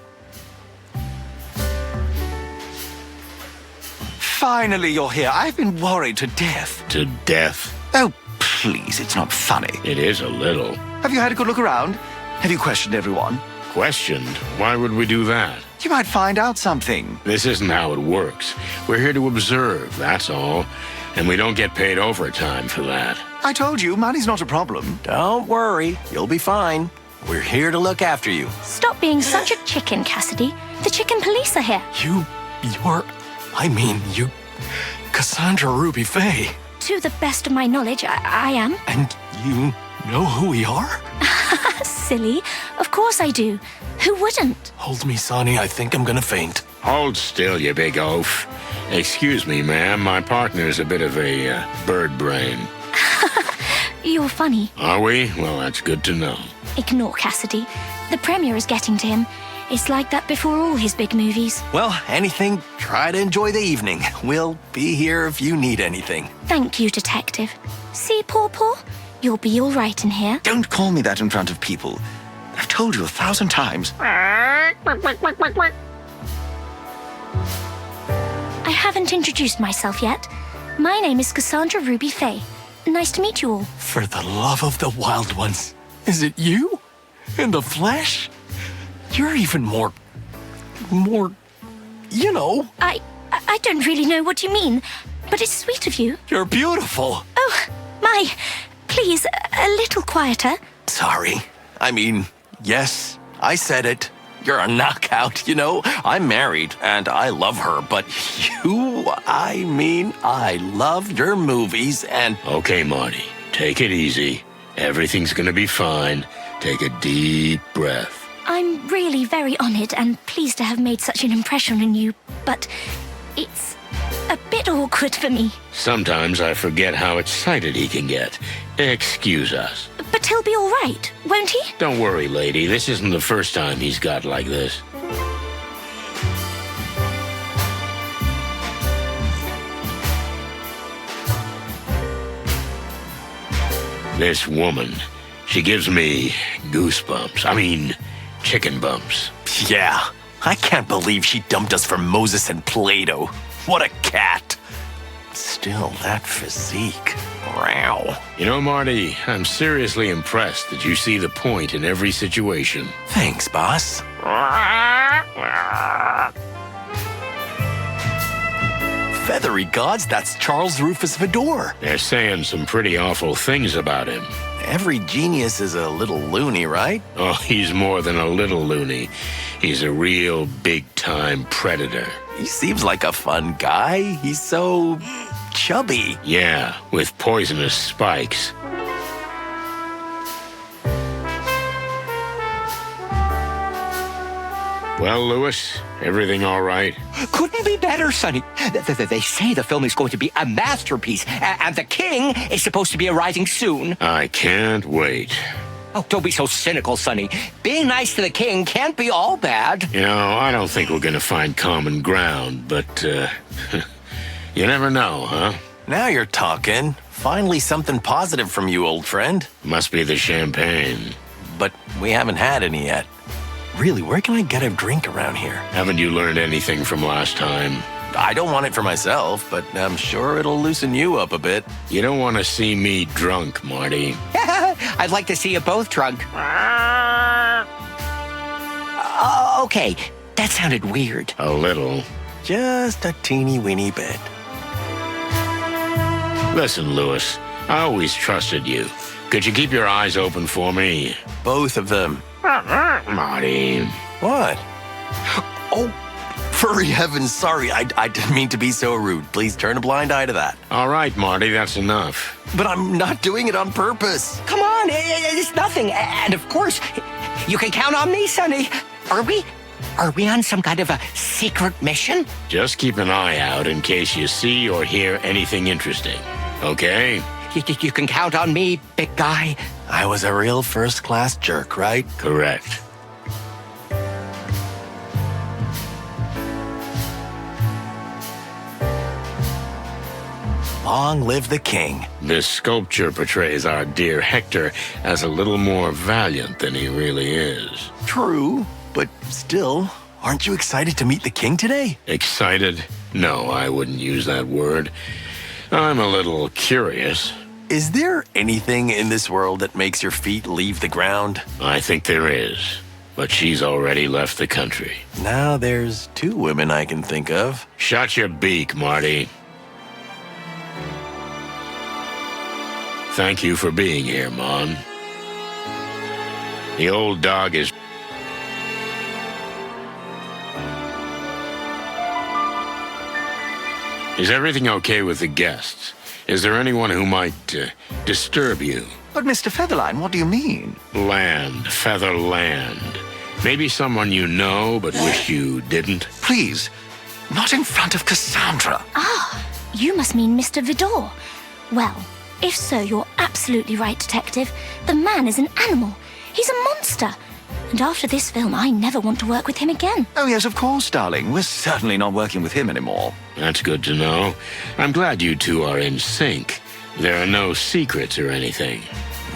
Finally, you're here. I've been worried to death. To death. Oh, please, it's not funny. It is a little. Have you had a good look around? Have you questioned everyone? Questioned? Why would we do that? You might find out something. This isn't how it works. We're here to observe, that's all. And we don't get paid overtime for that. I told you, money's not a problem. Don't worry. You'll be fine. We're here to look after you. Stop being such a chicken, Cassidy. The chicken police are here. You... Cassandra Ruby Faye. To the best of my knowledge, I am. And you know who we are? Silly. Of course I do. Who wouldn't? Hold me, Sonny. I think I'm gonna faint. Hold still, you big oaf. Excuse me, ma'am. My partner's a bit of a bird brain. You're funny. Are we? Well, that's good to know. Ignore Cassidy. The Premier is getting to him. It's like that before all his big movies. Well, anything, try to enjoy the evening. We'll be here if you need anything. Thank you, Detective. See, Paw Paw? You'll be all right in here. Don't call me that in front of people. I've told you 1,000 times. I haven't introduced myself yet. My name is Cassandra Ruby Faye. Nice to meet you all. For the love of the wild ones, is it you? In the flesh? You're even more, you know. I don't really know what you mean, but it's sweet of you. You're beautiful. Oh, my. Please, a little quieter. Sorry. I mean, yes, I said it. You're a knockout, you know. I'm married, and I love her, but I love your movies, and... Okay, Marty. Take it easy. Everything's gonna be fine. Take a deep breath. I'm really very honored and pleased to have made such an impression on you, but it's a bit awkward for me. Sometimes I forget how excited he can get. Excuse us. But he'll be all right, won't he? Don't worry, lady. This isn't the first time he's got like this. This woman, she gives me goosebumps. I mean, chicken bumps. Yeah, I can't believe she dumped us for Moses and Plato. What a cat. Still, that physique. Wow. You know, Marty, I'm seriously impressed that you see the point in every situation. Thanks, boss. feathery gods, that's Charles Rufus Vidor. They're saying some pretty awful things about him. Every genius is a little loony, right? Oh, he's more than a little loony. He's a real big-time predator. He seems like a fun guy. He's so chubby. Yeah, with poisonous spikes. Well, Lewis, everything all right? Couldn't be better, Sonny. They say the film is going to be a masterpiece, and the king is supposed to be arriving soon. I can't wait. Oh, don't be so cynical, Sonny. Being nice to the king can't be all bad. You know, I don't think we're gonna find common ground, but, you never know, huh? Now you're talking. Finally something positive from you, old friend. Must be the champagne. But we haven't had any yet. Really, where can I get a drink around here? Haven't you learned anything from last time? I don't want it for myself, but I'm sure it'll loosen you up a bit. You don't want to see me drunk, Marty. I'd like to see you both drunk. Okay, that sounded weird. A little. Just a teeny weeny bit. Listen, Lewis, I always trusted you. Could you keep your eyes open for me? Both of them. Marty. What? Oh, for heaven's sorry. I didn't mean to be so rude. Please turn a blind eye to that. All right, Marty, that's enough. But I'm not doing it on purpose. Come on, it's nothing. And of course, you can count on me, Sonny. Are we on some kind of a secret mission? Just keep an eye out in case you see or hear anything interesting. Okay? You can count on me, big guy. I was a real first-class jerk, right? Correct. Long live the king. This sculpture portrays our dear Hector as a little more valiant than he really is. True, but still, aren't you excited to meet the king today? Excited? No, I wouldn't use that word. I'm a little curious. Is there anything in this world that makes your feet leave the ground? I think there is, but she's already left the country. Now there's two women I can think of. Shut your beak, Marty. Thank you for being here, Mon. The old dog is... Is everything okay with the guests? Is there anyone who might disturb you? But, Mr. Featherline, what do you mean? Land, feather land. Maybe someone you know but wish you didn't? Please, not in front of Cassandra. You must mean Mr. Vidor. Well, if so, you're absolutely right, Detective. The man is an animal. He's a monster. And after this film, I never want to work with him again. Oh, yes, of course, darling. We're certainly not working with him anymore. That's good to know. I'm glad you two are in sync. There are no secrets or anything.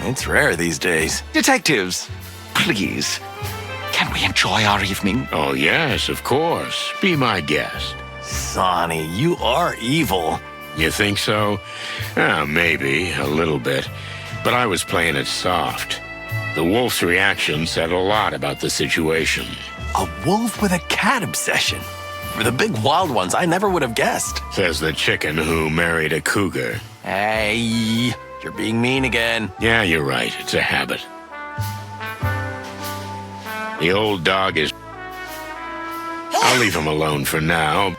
It's rare these days. Detectives, please, can we enjoy our evening? Oh, yes, of course. Be my guest. Sonny, you are evil. You think so? Maybe, a little bit. But I was playing it soft. The wolf's reaction said a lot about the situation. A wolf with a cat obsession. For the big wild ones, I never would have guessed. Says the chicken who married a cougar. Hey, you're being mean again. Yeah, you're right. It's a habit. The old dog is... I'll leave him alone for now.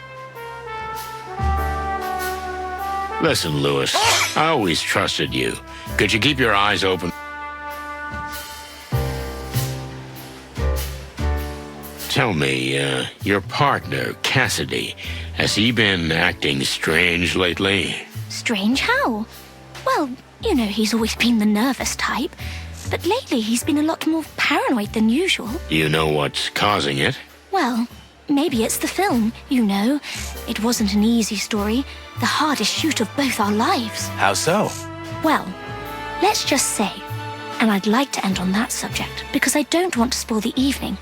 Listen, Lewis, I always trusted you. Could you keep your eyes open? Tell me, your partner, Cassidy, has he been acting strange lately? Strange how? Well, you know, he's always been the nervous type. But lately he's been a lot more paranoid than usual. Do you know what's causing it? Well, maybe it's the film, you know. It wasn't an easy story. The hardest shoot of both our lives. How so? Well, let's just say, and I'd like to end on that subject, because I don't want to spoil the evening,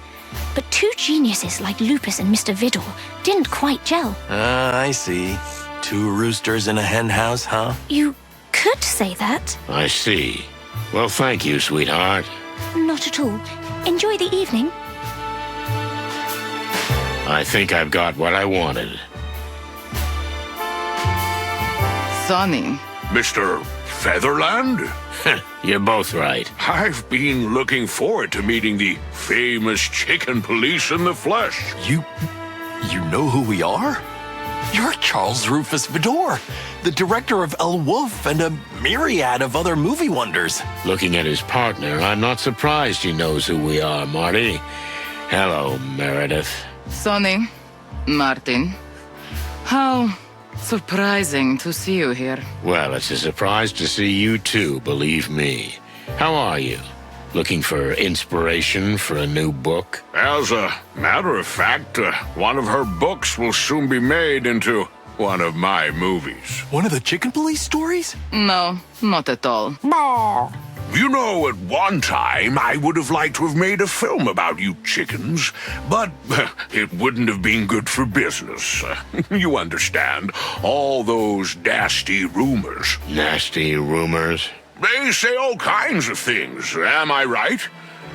but two geniuses like Lupus and Mr. Vidor didn't quite gel. I see. Two roosters in a hen house, huh? You could say that. I see. Well, thank you, sweetheart. Not at all. Enjoy the evening. I think I've got what I wanted. Sonny. Mr. Featherland? You're both right. I've been looking forward to meeting the famous chicken police in the flesh. You know who we are? You're Charles Rufus Vidor, the director of El Wolf and a myriad of other movie wonders. Looking at his partner, I'm not surprised he knows who we are, Marty. Hello, Meredith. Sonny. Martin. How surprising to see you here. Well, it's a surprise to see you too, believe me. How are you? Looking for inspiration for a new book? As a matter of fact, one of her books will soon be made into one of my movies. One of the Chicken Police stories? No, not at all. You know, at one time, I would have liked to have made a film about you chickens, but it wouldn't have been good for business. You understand, all those nasty rumors. Nasty rumors? They say all kinds of things, am I right?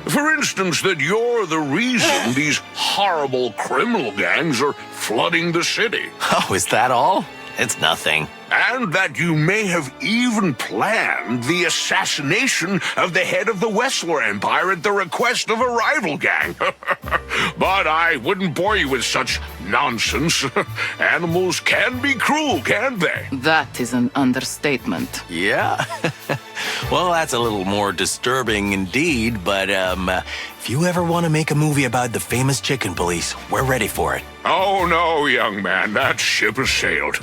For instance, that you're the reason these horrible criminal gangs are flooding the city. Oh, is that all? It's nothing. And that you may have even planned the assassination of the head of the Wessler Empire at the request of a rival gang. But I wouldn't bore you with such nonsense. Animals can be cruel, can't they? That is an understatement. Yeah. Well, that's a little more disturbing indeed, but if you ever want to make a movie about the famous Chicken Police, we're ready for it. Oh, no, young man, that ship has sailed.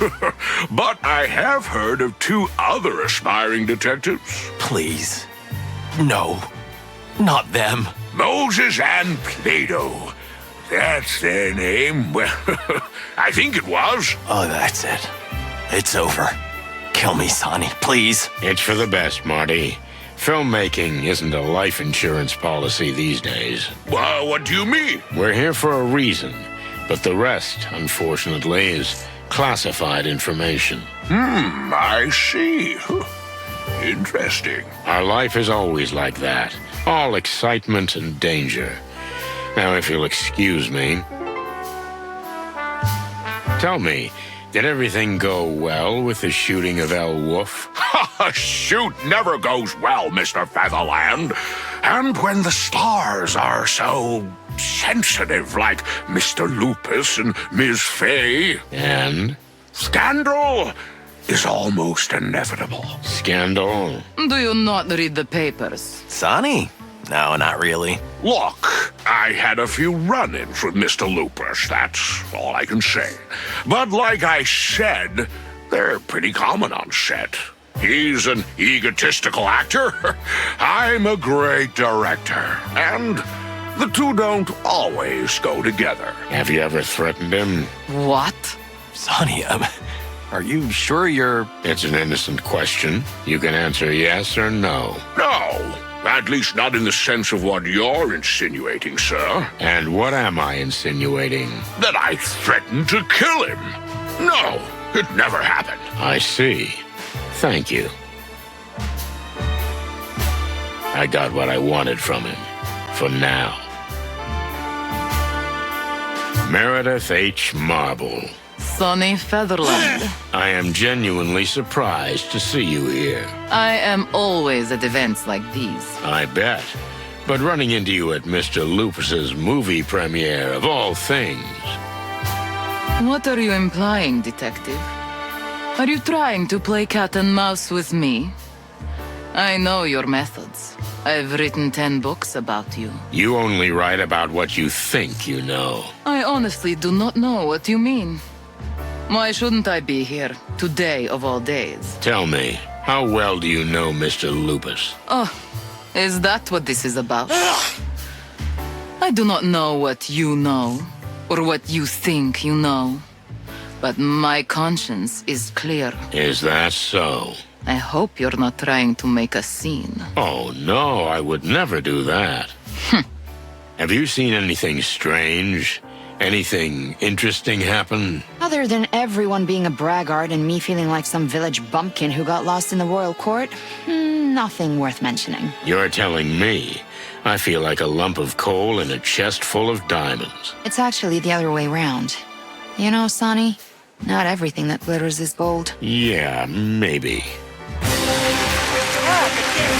But I have heard of two other aspiring detectives. Please. No. Not them. Moses and Plato. That's their name. Well, I think it was. Oh, that's it. It's over. Kill me, Sonny, please. It's for the best, Marty. Filmmaking isn't a life insurance policy these days. Well, what do you mean? We're here for a reason, but the rest, unfortunately, is classified information. I see. Interesting. Our life is always like that. All excitement and danger. Now, if you'll excuse me. Tell me, did everything go well with the shooting of El Wolf? Shoot never goes well, Mr. Featherland. And when the stars are so sensitive, like Mr. Lupus and Ms. Fay, And? scandal is almost inevitable. Scandal? Do you not read the papers? Sonny? No, not really. Look, I had a few run-ins with Mr. Lupus, that's all I can say. But like I said, they're pretty common on set. He's an egotistical actor. I'm a great director. And the two don't always go together. Have you ever threatened him? What? Sonny, are you sure you're... It's an innocent question. You can answer yes or no. No, at least not in the sense of what you're insinuating, sir. And what am I insinuating? That I threatened to kill him. No, it never happened. I see. Thank you. I got what I wanted from him. For now. Meredith H. Marble. Sonny Featherland. I am genuinely surprised to see you here. I am always at events like these. I bet. But running into you at Mr. Lupus's movie premiere, of all things. What are you implying, detective? Are you trying to play cat and mouse with me? I know your methods. I've written 10 books about you. You only write about what you think you know. I honestly do not know what you mean. Why shouldn't I be here, today of all days? Tell me, how well do you know Mr. Lupus? Oh, is that what this is about? I do not know what you know, or what you think you know. But my conscience is clear. Is that so? I hope you're not trying to make a scene. Oh, no, I would never do that. Have you seen anything strange? Anything interesting happen? Other than everyone being a braggart and me feeling like some village bumpkin who got lost in the royal court, nothing worth mentioning. You're telling me. I feel like a lump of coal in a chest full of diamonds. It's actually the other way round. You know, Sonny, Not everything that glitters is gold. Yeah, maybe. Ah, the king.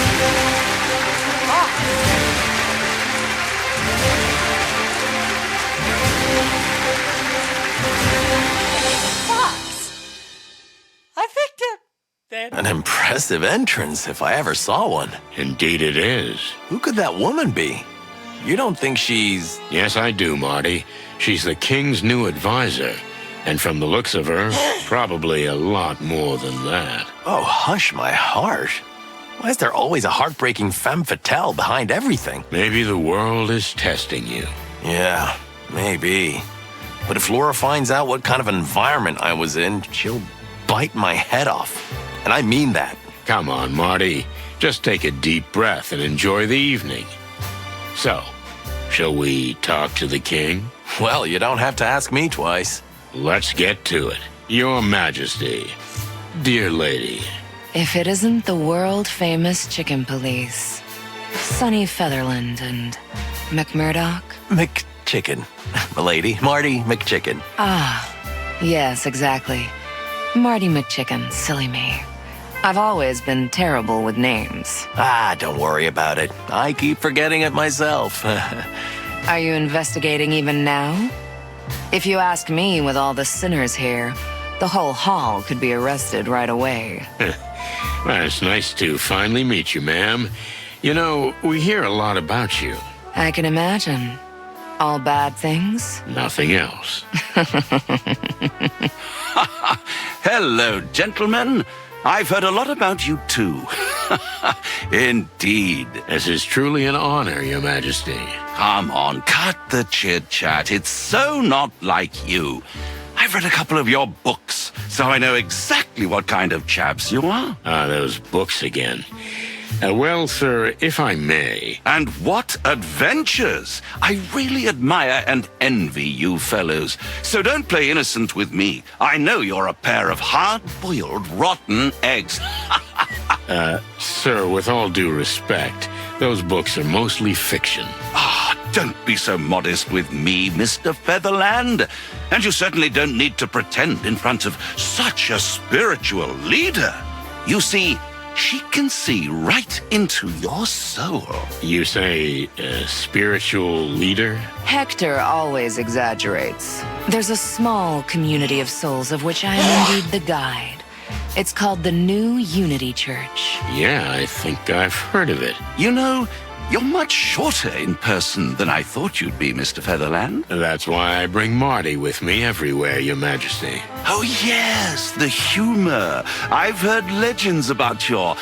Fox. A victim. Then An impressive entrance, if I ever saw one. Indeed it is. Who could that woman be? You don't think she's... Yes, I do, Marty. She's the king's new advisor. And from the looks of her, probably a lot more than that. Oh, hush my heart. Why is there always a heartbreaking femme fatale behind everything? Maybe the world is testing you. Yeah, maybe. But if Laura finds out what kind of environment I was in, she'll bite my head off. And I mean that. Come on, Marty. Just take a deep breath and enjoy the evening. So, shall we talk to the king? Well, you don't have to ask me twice. Let's get to it. Your Majesty, dear lady. If it isn't the world-famous chicken police, Sonny Featherland and McMurdoch. McChicken. Milady, Marty McChicken. Ah, yes, exactly. Marty McChicken, silly me. I've always been terrible with names. Ah, don't worry about it. I keep forgetting it myself. Are you investigating even now? If you ask me, with all the sinners here, the whole hall could be arrested right away. Well, it's nice to finally meet you, ma'am. You know, we hear a lot about you. I can imagine. All bad things? Nothing else. Hello, gentlemen. I've heard a lot about you, too. Indeed. This is truly an honor, Your Majesty. Come on, cut the chit-chat. It's so not like you. I've read a couple of your books, so I know exactly what kind of chaps you are. Ah, those books again. Well, sir, if I may. And what adventures! I really admire and envy you fellows. So don't play innocent with me. I know you're a pair of hard-boiled, rotten eggs. Sir, with all due respect, those books are mostly fiction. Ah, don't be so modest with me, Mr. Featherland. And you certainly don't need to pretend in front of such a spiritual leader. You see, she can see right into your soul. You say, spiritual leader? Hector always exaggerates. There's a small community of souls of which I am indeed the guide. It's called the New Unity Church. Yeah, I think I've heard of it. You know, you're much shorter in person than I thought you'd be, Mr. Featherland. That's why I bring Marty with me everywhere, Your Majesty. Oh, yes, the humor. I've heard legends about your,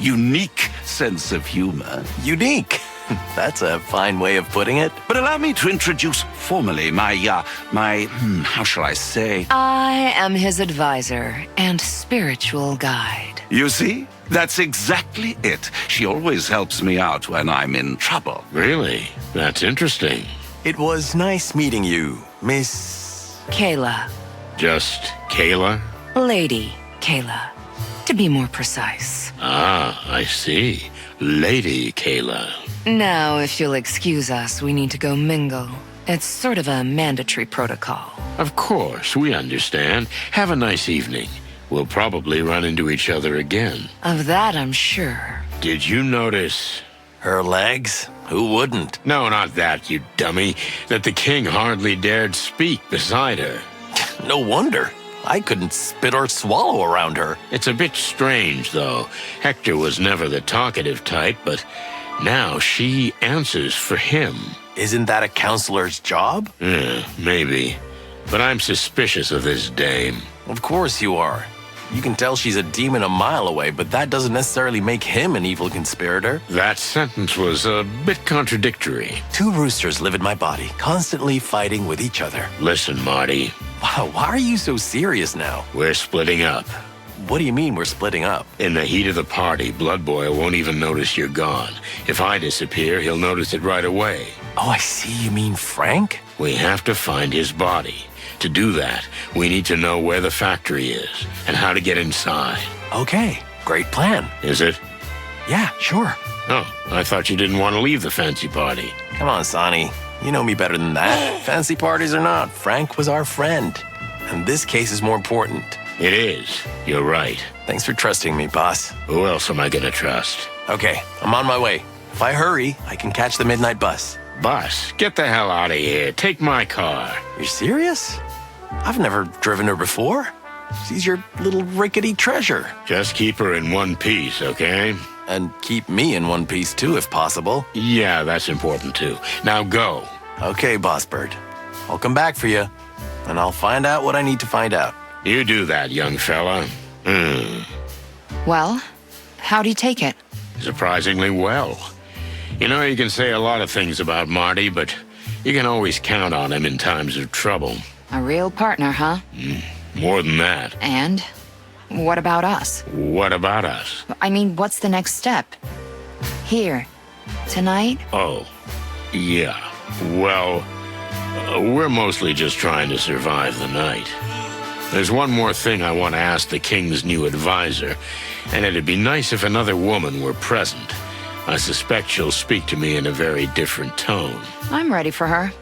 unique sense of humor. Unique. That's a fine way of putting it. But allow me to introduce formally how shall I say? I am his advisor and spiritual guide. You see? That's exactly it. She always helps me out when I'm in trouble. Really? That's interesting. It was nice meeting you, Miss... Kayla. Just Kayla? Lady Kayla, to be more precise. Ah, I see. Lady Kayla. Now, if you'll excuse us, we need to go mingle. It's sort of a mandatory protocol. Of course, we understand. Have a nice evening. We'll probably run into each other again. Of that, I'm sure. Did you notice? Her legs? Who wouldn't? No, not that, you dummy. That the king hardly dared speak beside her. No wonder. I couldn't spit or swallow around her. It's a bit strange, though. Hector was never the talkative type, but now she answers for him. Isn't that a counselor's job? Maybe. But I'm suspicious of this dame. Of course you are. You can tell she's a demon a mile away, but that doesn't necessarily make him an evil conspirator. That sentence was a bit contradictory. Two roosters live in my body, constantly fighting with each other. Listen, Marty. Wow, why are you so serious now? We're splitting up. What do you mean we're splitting up? In the heat of the party, Blood Boy won't even notice you're gone. If I disappear, he'll notice it right away. Oh, I see. You mean Frank? We have to find his body. To do that, we need to know where the factory is and how to get inside. Okay, great plan. Is it? Yeah, sure. Oh, I thought you didn't want to leave the fancy party. Come on, Sonny. You know me better than that. Fancy parties or not, Frank was our friend. and this case is more important. It is. You're right. Thanks for trusting me, boss. Who else am I gonna trust? Okay, I'm on my way. If I hurry, I can catch the midnight bus. Bus, get the hell out of here. Take my car. You're serious? I've never driven her before. She's your little rickety treasure. Just keep her in one piece, okay? And keep me in one piece too, if possible. Yeah, that's important too. Now go. Okay, Boss Bird. I'll come back for you, and I'll find out what I need to find out. You do that, young fella. Well, how'd he take it? Surprisingly well. You know, you can say a lot of things about Marty, but you can always count on him in times of trouble. A real partner, huh? More than that. And what about us? What about us? I mean, what's the next step? Here, tonight? Oh, yeah. Well, we're mostly just trying to survive the night. There's one more thing I want to ask the king's new advisor, and it'd be nice if another woman were present. I suspect she'll speak to me in a very different tone. I'm ready for her.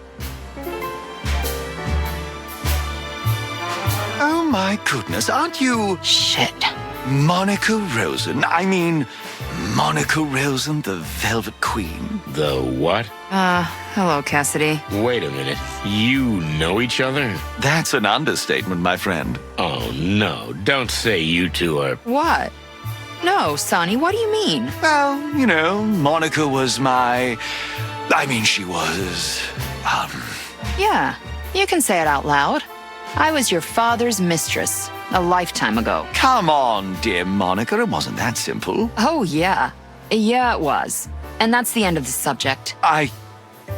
Oh my goodness, aren't you Shit. Monica Rosen? I mean, Monica Rosen, the Velvet Queen. The what? Hello, Cassidy. Wait a minute. You know each other? That's an understatement, my friend. Oh, no. Don't say you two are... What? No, Sonny, what do you mean? Well, you know, Monica was she was, Yeah, you can say it out loud. I was your father's mistress a lifetime ago. Come on, dear Monica, it wasn't that simple. Oh, yeah. Yeah, it was. And that's the end of the subject.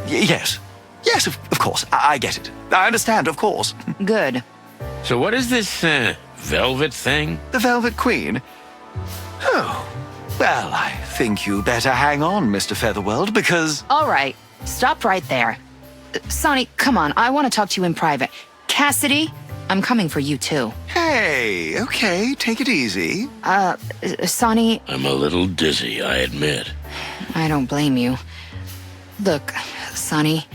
Yes. Yes, of course, I get it. I understand, of course. Good. So what is this, velvet thing? The Velvet Queen? Oh, well, I think you better hang on, Mr. Featherworld, because... All right, stop right there. Sonny, come on, I want to talk to you in private. Cassidy, I'm coming for you too. Hey, okay, take it easy. Sonny... I'm a little dizzy, I admit. I don't blame you. Look, Sonny,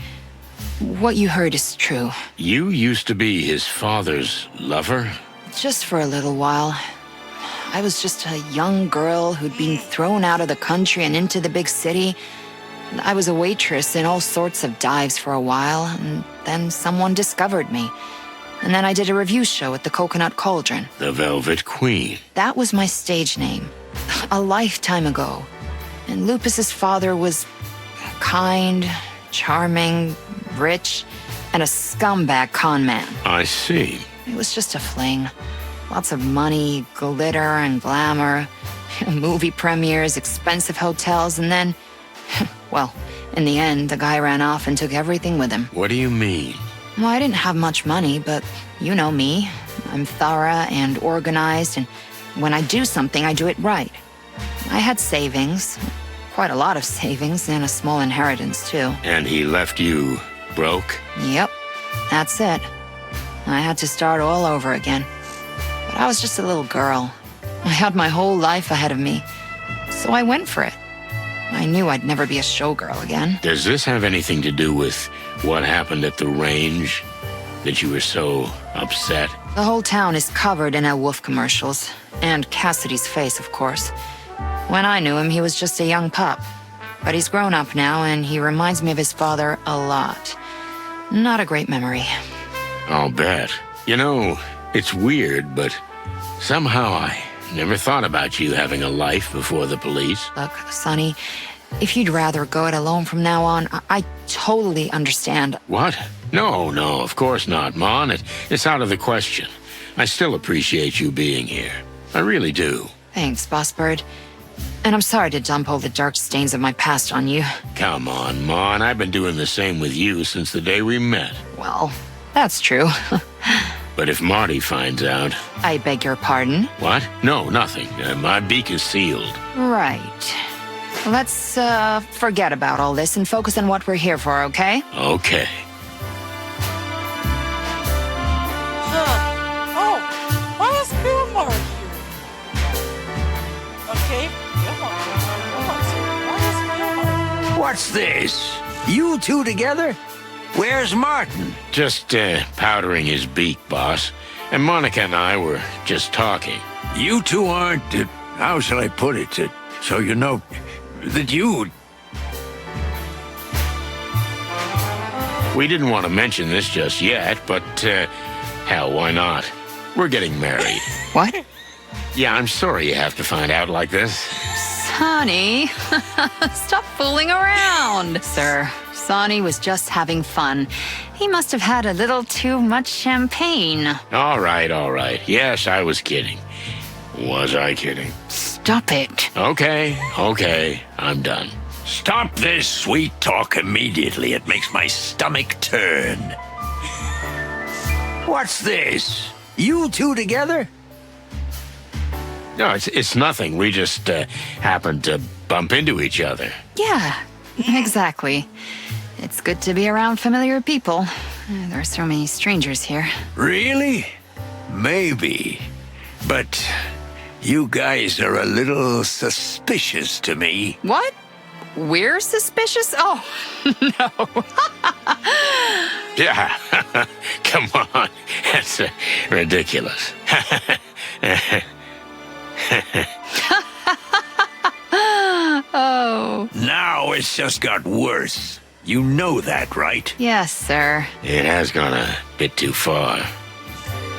what you heard is true. You used to be his father's lover? Just for a little while. I was just a young girl who'd been thrown out of the country and into the big city. I was a waitress in all sorts of dives for a while, and then someone discovered me. And then I did a review show at the Coconut Cauldron. The Velvet Queen. That was my stage name. A lifetime ago. And Lupus's father was kind, charming, rich, and a scumbag con man. I see. It was just a fling. Lots of money, glitter, and glamour. Movie premieres, expensive hotels, and then... Well, in the end, the guy ran off and took everything with him. What do you mean? Well, I didn't have much money, but you know me. I'm thorough and organized, and when I do something, I do it right. I had savings, quite a lot of savings, and a small inheritance, too. And he left you broke? Yep, that's it. I had to start all over again. But I was just a little girl. I had my whole life ahead of me, so I went for it. I knew I'd never be a showgirl again. Does this have anything to do with what happened at the range? That you were so upset? The whole town is covered in El Wolf commercials. And Cassidy's face, of course. When I knew him, he was just a young pup. But he's grown up now, and he reminds me of his father a lot. Not a great memory. I'll bet. You know, it's weird, but somehow I never thought about you having a life before the police. Look, Sonny, if you'd rather go it alone from now on, I totally understand. What? No, of course not, Mon. It's out of the question. I still appreciate you being here. I really do. Thanks, Boss Bird. And I'm sorry to dump all the dark stains of my past on you. Come on, Mon. I've been doing the same with you since the day we met. Well, that's true. But if Marty finds out... I beg your pardon? What? No, nothing. My beak is sealed. Right. Let's, forget about all this and focus on what we're here for, okay? Okay. Oh, why is Gilmore here? Okay, Gilmore. Why is Gilmore? What's this? You two together? Where's Martin? Just powdering his beak, boss. And Monica and I were just talking. You two aren't, how shall I put it, so you know that you... We didn't want to mention this just yet, but hell, why not? We're getting married. What? Yeah, I'm sorry you have to find out like this. Sonny, stop fooling around. Sir, Sonny was just having fun. He must have had a little too much champagne. All right, all right. Yes, I was kidding. Was I kidding? Stop it. Okay, I'm done. Stop this sweet talk immediately. It makes my stomach turn. What's this? You two together? No, it's nothing. We just happened to bump into each other. Yeah, exactly. It's good to be around familiar people. There are so many strangers here. Really? Maybe. But you guys are a little suspicious to me. What? We're suspicious? Oh, no. Yeah, come on. That's ridiculous. Oh. Now it's just got worse. You know that, right? Yes, sir. It has gone a bit too far.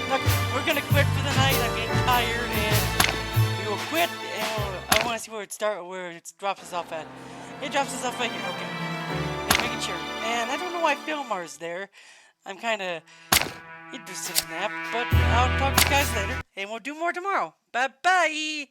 Look, we're gonna quit for the night. I'm getting tired, and we will quit. And I want to see where it drops us off at. It drops us off right here. Okay, just making sure. And I don't know why Philmar's there. I'm kind of interested in that, but I'll talk to you guys later, and we'll do more tomorrow. Bye bye.